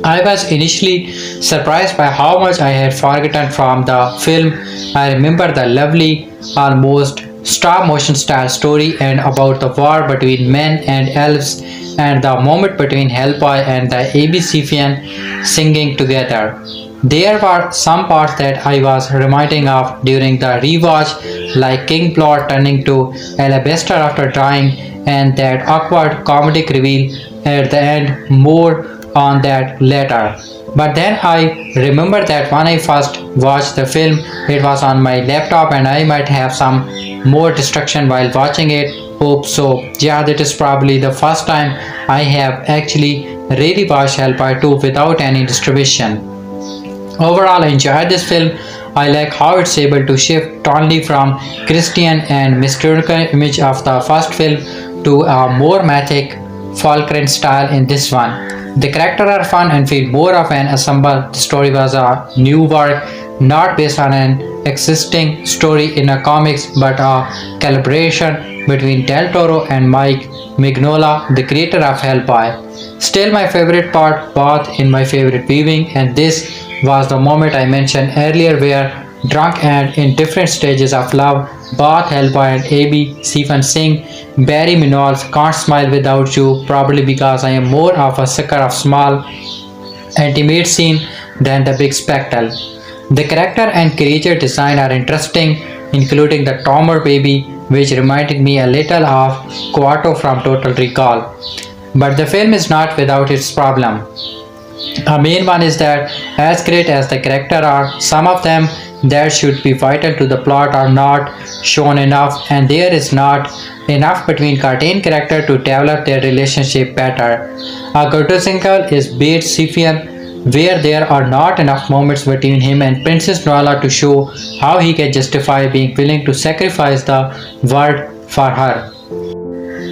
I was initially surprised by how much I had forgotten from the film. I remember the lovely, almost stop motion style story and about the war between men and elves and the moment between Hellboy and the ABCFian singing together. There were some parts that I was reminding of during the rewatch, like King Plot turning to alabaster after dying and that awkward comedic reveal at the end. More on that later. But then I remember that when I first watched the film, it was on my laptop and I might have some more distraction while watching it. Hope so. Yeah, that is probably the first time I have actually really watched Hellboy 2 without any distribution. Overall, I enjoyed this film. I like how it's able to shift tonally from Christian and mystical image of the first film to a more mythic Falkland style in this one. The characters are fun and feel more of an ensemble. The story was a new work, not based on an existing story in a comics, but a collaboration between Del Toro and Mike Mignola, the creator of Hellboy. Still my favorite part, both in my favorite viewing, and this was the moment I mentioned earlier where, drunk and in different stages of love, both Hellboy and AB Stephen sing Barry Minol's Can't Smile Without You, probably because I am more of a sucker of small, intimate scene than the big spectacle. The character and creature design are interesting, including the Tambor baby, which reminded me a little of Quato from Total Recall. But the film is not without its problem. A main one is that, as great as the characters are, some of them that should be vital to the plot are not shown enough, and there is not enough between cartoon characters to develop their relationship better. A good example is Bait Sifian, where there are not enough moments between him and Princess Noala to show how he can justify being willing to sacrifice the world for her.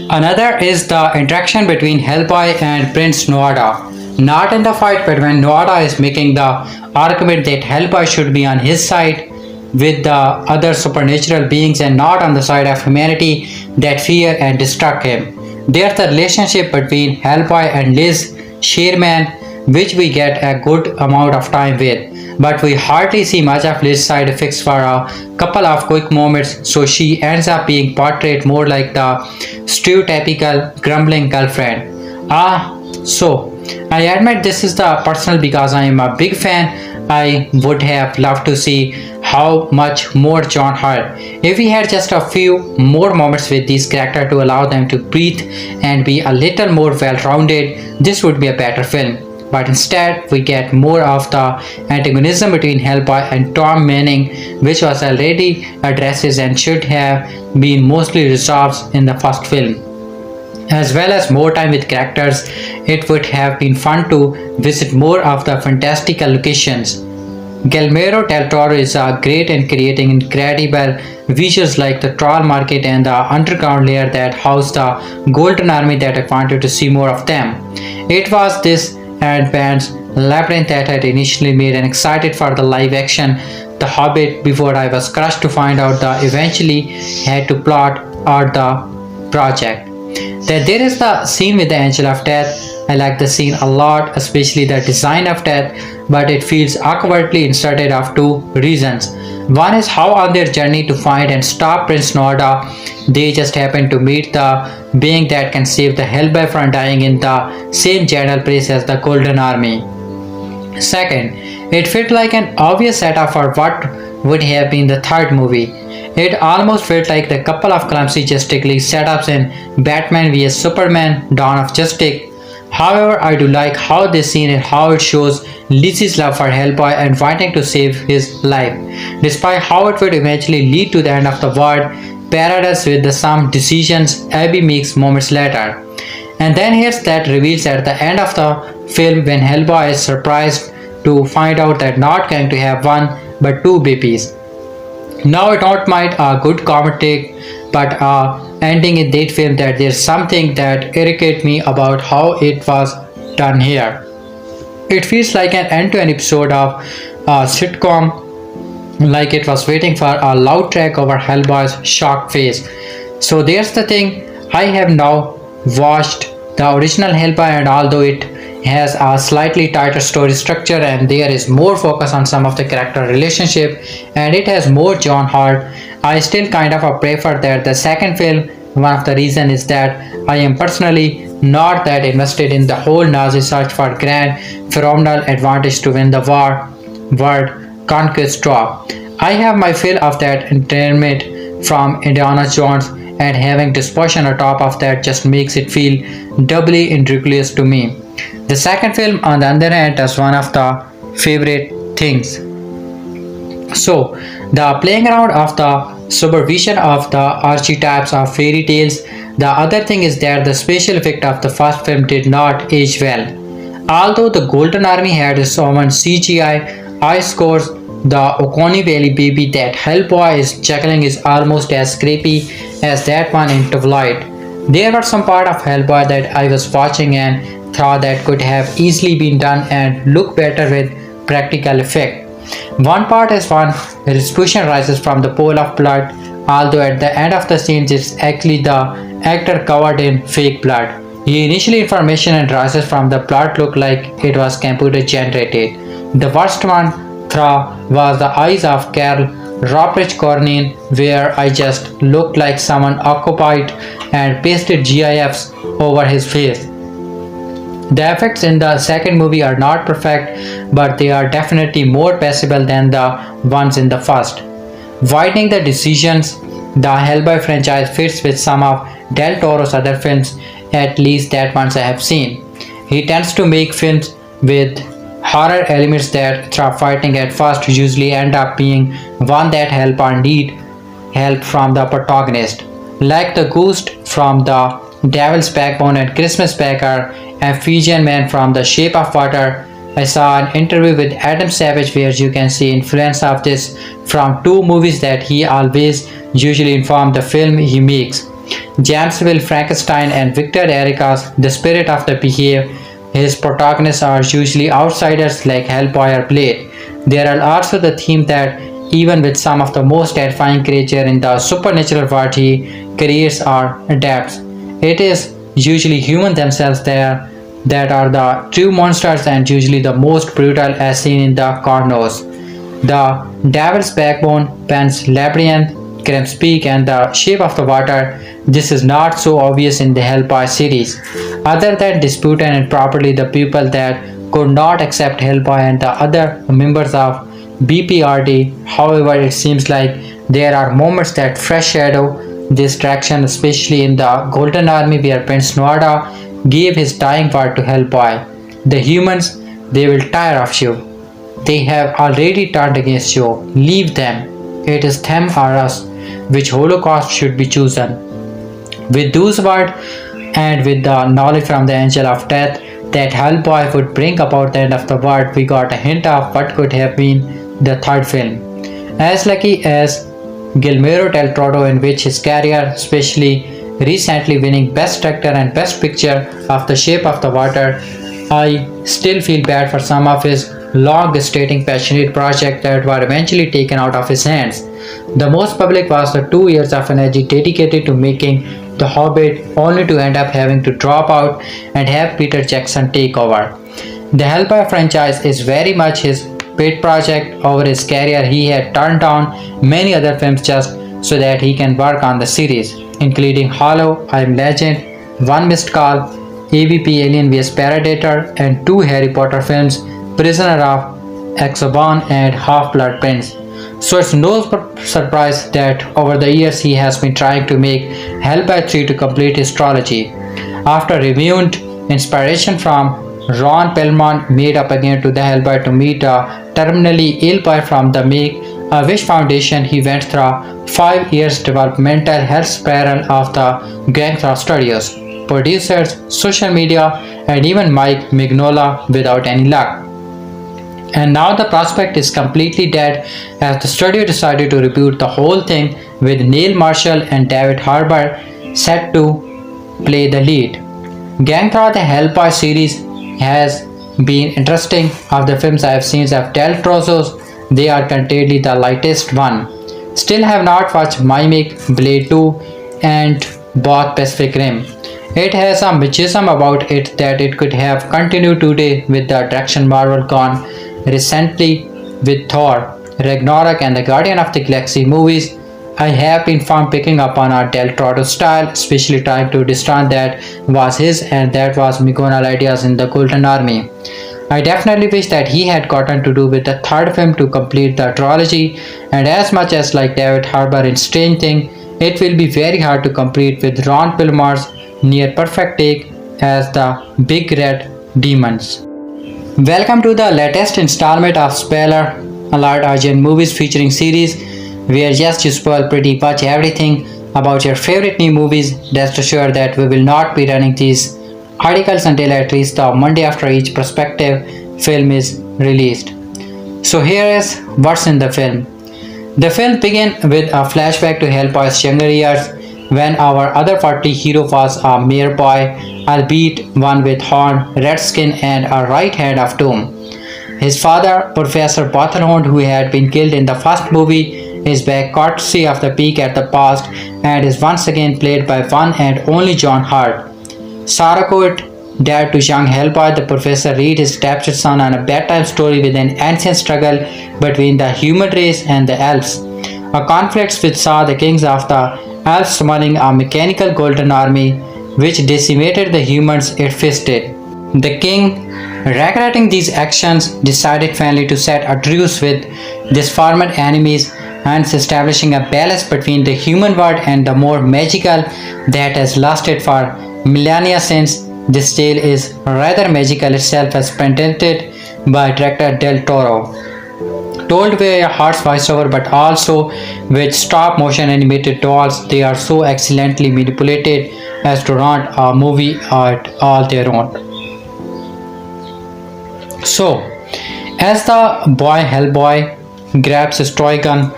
Another is the interaction between Hellboy and Prince Noada. Not in the fight, but when Noda is making the argument that Hellboy should be on his side with the other supernatural beings and not on the side of humanity that fear and destruct him. There's the relationship between Hellboy and Liz Sherman, which we get a good amount of time with, but we hardly see much of Liz's side effects for a couple of quick moments, so she ends up being portrayed more like the stereotypical grumbling girlfriend. So I admit this is the personal because I am a big fan. I would have loved to see how much more John Hurt if we had just a few more moments with these characters to allow them to breathe and be a little more well-rounded. This would be a better film. But instead, we get more of the antagonism between Hellboy and Tom Manning, which was already addressed and should have been mostly resolved in the first film. As well as more time with characters, it would have been fun to visit more of the fantastical locations. Guillermo del Toro is great in creating incredible visuals like the troll market and the underground layer that housed the Golden Army that I wanted to see more of them. It was this and Pan's Labyrinth that I initially made and excited for the live action The Hobbit before I was crushed to find out that eventually had to plot out the project. Then there is the scene with the Angel of Death. I like the scene a lot, especially the design of Death, but it feels awkwardly inserted of two reasons. One is how on their journey to find and stop Prince Noda, they just happen to meet the being that can save the Hellboy from dying in the same general place as the Golden Army. Second, it felt like an obvious setup for what would have been the third movie. It almost felt like the couple of clumsy gestically setups in Batman vs Superman Dawn of Justice. However, I do like how this scene and how it shows Liz's love for Hellboy and wanting to save his life, despite how it would eventually lead to the end of the world, parallels with the some decisions Abby makes moments later. And then here's that reveals at the end of the film when Hellboy is surprised to find out that not going to have one but two babies. Now I don't mind a good comedy, but ending in that film that there's something that irritates me about how it was done here. It feels like an end-to-end episode of a sitcom, like it was waiting for a loud track over Hellboy's shocked face. So there's the thing, I have now watched the original Hellboy, and although it has a slightly tighter story structure and there is more focus on some of the character relationship and it has more John Hurt, I still kind of prefer that the second film. One of the reasons is that I am personally not that invested in the whole Nazi search for grand phenomenal advantage to win the war world conquest trope. I have my fill of that entertainment from Indiana Jones, and having this portion on top of that just makes it feel doubly ridiculous to me. The second film, on the other hand, is one of the favorite things. So, the playing around of the supervision of the archetypes of fairy tales. The other thing is that the special effect of the first film did not age well. Although the Golden Army had its own CGI, I scores the Oconee Valley baby that Hellboy is juggling is almost as creepy as that one in Twilight. There were some part of Hellboy that I was watching and thought that could have easily been done and look better with practical effect. One part is when Rasputin rises from the pool of blood, although at the end of the scene it's actually the actor covered in fake blood. He initially information and rises from the blood looked like it was computer generated. The worst one was the eyes of Carl Robert Cornyn, where I just looked like someone occupied and pasted GIFs over his face. The effects in the second movie are not perfect, but they are definitely more passable than the ones in the first. Widening the decisions, the Hellboy franchise fits with some of Del Toro's other films, at least that ones I have seen. He tends to make films with horror elements that through fighting at first usually end up being one that help or need help from the protagonist, like the Ghost from the Devil's Backbone and Christmas Packer, Amphibian Man from The Shape of Water. I saw an interview with Adam Savage where you can see influence of this from two movies that he always usually inform the film he makes. James Will Frankenstein and Victor Erica's The Spirit of the Behave. His protagonists are usually outsiders like Hellboy or Blade. There are also the theme that even with some of the most terrifying creatures in the supernatural world he creates are adapts. It is usually humans themselves there that are the true monsters and usually the most brutal as seen in the Cornos. The Devil's Backbone, Pan's Labyrinth, Grimm's Peak, and the Shape of the Water. This is not so obvious in the Hellboy series. Other than disputed and properly the people that could not accept Hellboy and the other members of BPRD. However, it seems like there are moments that fresh shadow this traction, especially in the Golden Army where Prince Nuada gave his dying word to Hellboy. The humans, they will tire of you. They have already turned against you. Leave them. It is them or us. Which Holocaust should be chosen? With those words and with the knowledge from the Angel of Death that Hellboy would bring about the end of the world, we got a hint of what could have been the third film. As lucky as Guillermo del Toro, in which his career, especially recently winning Best Actor and Best Picture of The Shape of the Water, I still feel bad for some of his long-gestating passionate projects that were eventually taken out of his hands. The most public was the 2 years of energy dedicated to making The Hobbit, only to end up having to drop out and have Peter Jackson take over. The Hellboy franchise is very much his pet project. Over his career, he had turned down many other films just so that he can work on the series, including Hollow, I Am Legend, One Missed Call, AVP Alien vs Predator, and 2 Harry Potter films, Prisoner of Azkaban and Half-Blood Prince. So it's no surprise that over the years he has been trying to make Hellboy 3 to complete his trilogy. After reviewed inspiration from Ron Perlman made up again to the Hellboy to meet a terminally ill boy from the Make-A-Wish Foundation, he went through 5 years developmental health spiral of the gang studios, producers, social media, and even Mike Mignola without any luck. And now the prospect is completely dead as the studio decided to reboot the whole thing with Neil Marshall and David Harbour set to play the lead. Gang through the Hellboy series has been interesting. Of the films I have seen of Del Toro's, they are currently the lightest one. Still have not watched Mimic, Blade 2 and both Pacific Rim. It has a machism about it that it could have continued today with the direction Marvel gone recently with Thor, Ragnarok and the Guardian of the Galaxy movies. I have been found picking up on our Del Toro style, especially trying to discern that was his and that was Mignola ideas in the Golden Army. I definitely wish that he had gotten to do with the third film to complete the trilogy, and as much as like David Harbour in Strange Thing, it will be very hard to complete with Ron Perlman's near perfect take as the Big Red Demons. Welcome to the latest installment of Spoiler Alert Argent Movies featuring series, where just you spoil pretty much everything about your favorite new movies. Rest assured that we will not be running these articles until at least the Monday after each prospective film is released. So here is what's in the film. The film begins with a flashback to Hellboy's younger years when our other party hero was a mere boy, albeit one with horn, red skin and a right hand of doom. His father, Professor Bothelhond, who had been killed in the first movie, is back courtesy of the peek at the past and is once again played by one and only John Hurt. Sarakot, dad to young Hellboy, the professor read his stepson on a bedtime story with an ancient struggle between the human race and the elves. A conflict which saw the kings of the elves summoning a mechanical golden army which decimated the humans it feasted. The king, regretting these actions, decided finally to set a truce with these former enemies, hence establishing a balance between the human world and the more magical that has lasted for millennia since. This tale is rather magical itself as presented by director Del Toro. Told by a harsh voiceover but also with stop motion animated dolls, they are so excellently manipulated as to run a movie at all their own. So, as the boy Hellboy grabs his toy gun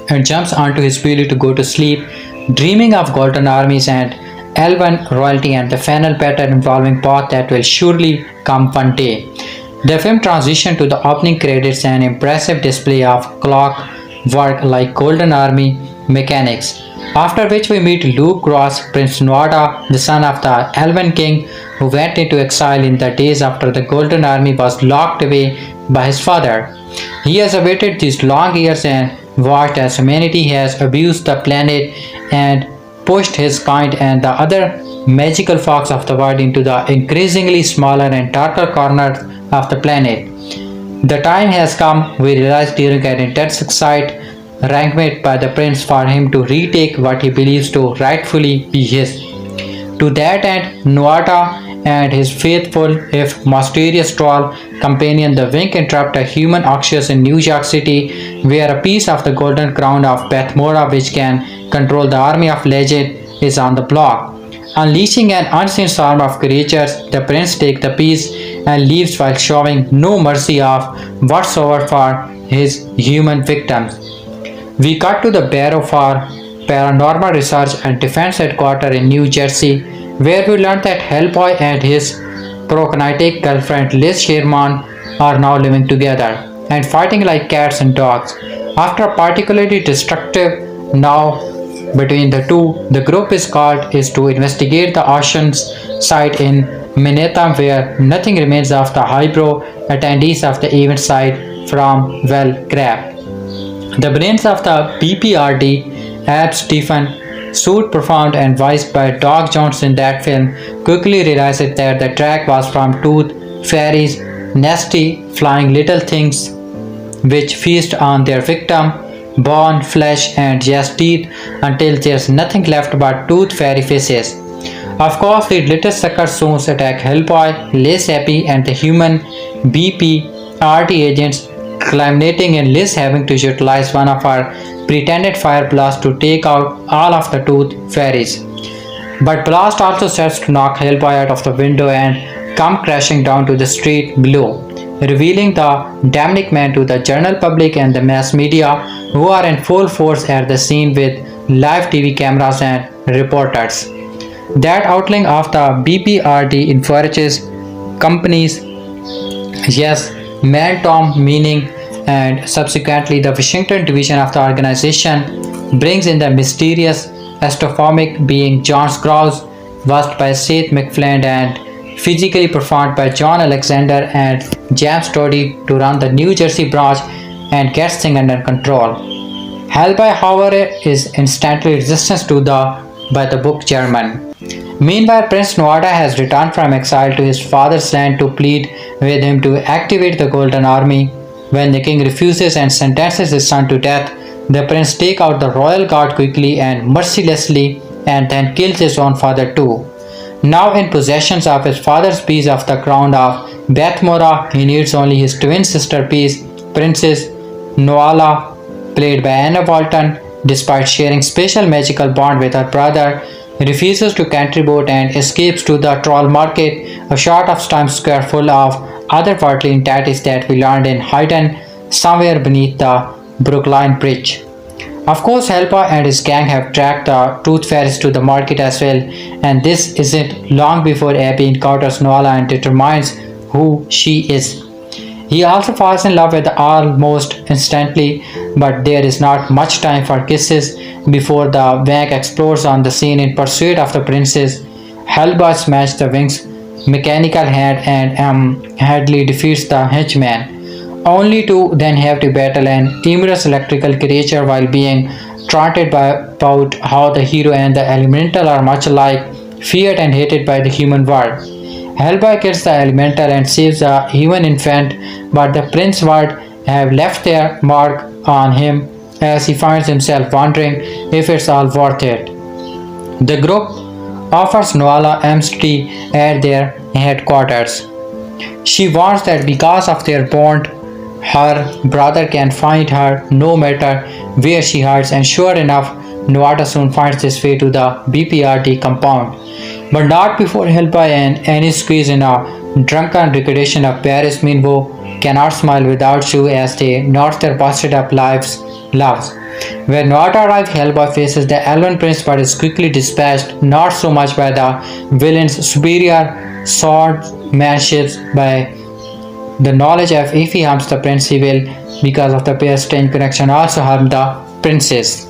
and jumps onto his wheel to go to sleep, dreaming of golden armies and Elven royalty and the final battle involving both that will surely come one day. The film transitioned to the opening credits, an impressive display of clockwork like Golden Army mechanics. After which we meet Luke Goss, Prince Nuada, the son of the Elven King, who went into exile in the days after the Golden Army was locked away by his father. He has awaited these long years and watched as humanity has abused the planet and pushed his kind and the other magical folks of the world into the increasingly smaller and darker corners of the planet. The time has come, we realize during an intense excite ranked by the prince for him to retake what he believes to rightfully be his. To that end, Nuada and his faithful, if mysterious troll companion the Wink interrupt a human auctions in New York City, where a piece of the golden crown of Bethmora, which can control the army of legend, is on the block. Unleashing an unseen swarm of creatures, the prince takes the piece and leaves while showing no mercy of whatsoever for his human victims. We cut to the Bureau for Paranormal Research and Defense Headquarters in New Jersey, where we learn that Hellboy and his procreatic girlfriend Liz Sherman are now living together and fighting like cats and dogs. After a particularly destructive now between the two, the group is called is to investigate the auctions site in Manhattan, where nothing remains of the highbrow attendees of the event site from well crap. The brains of the BPRD, Ab Stephen, suit profound and voiced by Doc Jones in that film, quickly realized that the track was from Tooth Fairies, nasty flying little things which feast on their victim, bone, flesh and just teeth until there's nothing left but tooth fairy faces. Of course, the little suckers soon attack Hellboy, Liz Happy and the human BPRD agents, culminating in Liz having to utilize one of her pretended fire blasts to take out all of the tooth fairies. But Blast also serves to knock Hellboy out of the window and come crashing down to the street below, revealing the damning man to the general public and the mass media, who are in full force at the scene with live TV cameras and reporters. That outling of the BPRD encourages companies, yes, Man Tom meaning, and subsequently the Washington division of the organization brings in the mysterious astrophomic being John Scrolls, voiced by Seth MacFarlane and physically performed by John Alexander and James Stoddy, to run the New Jersey branch and get things under control. Hellboy, however, is instantly resistant to the by the book German. Meanwhile, Prince Nuada has returned from exile to his father's land to plead with him to activate the Golden Army. When the king refuses and sentences his son to death, the prince takes out the royal guard quickly and mercilessly and then kills his own father too. Now in possession of his father's piece of the crown of Bethmora, he needs only his twin sister piece, Princess Noala, played by Anna Walton. Despite sharing special magical bond with her brother, refuses to contribute and escapes to the troll market, a sort of Times Square full of otherworldly entities that we learned in hidden somewhere beneath the Brookline Bridge. Of course, Hellboy and his gang have tracked the Tooth Fairies to the market as well, and this isn't long before Abby encounters Noala and determines who she is. He also falls in love with her almost instantly, but there is not much time for kisses before the Wank explodes on the scene in pursuit of the princess. Hellboy smashes the Wink's mechanical hand and Hadley defeats the henchman, only to then have to battle an timorous electrical creature while being taunted about how the hero and the elemental are much alike, feared and hated by the human world. Hellboy kills the elemental and saves a human infant, but the prince world have left their mark on him as he finds himself wondering if it's all worth it. The group offers Noala amnesty at their headquarters. She warns that because of their bond, her brother can find her no matter where she hides, and sure enough, Nuada soon finds his way to the BPRD compound. But not before Hellboy and Annie squeeze in a drunken recreation of Paris Minbo cannot smile without you as they notch their busted up loves. When not arrive, Hellboy faces the Elven Prince but is quickly dispatched, not so much by the villain's superior swordsmanship, by the knowledge of if he harms the prince he will, because of the pair's strange connection, also harm the princess.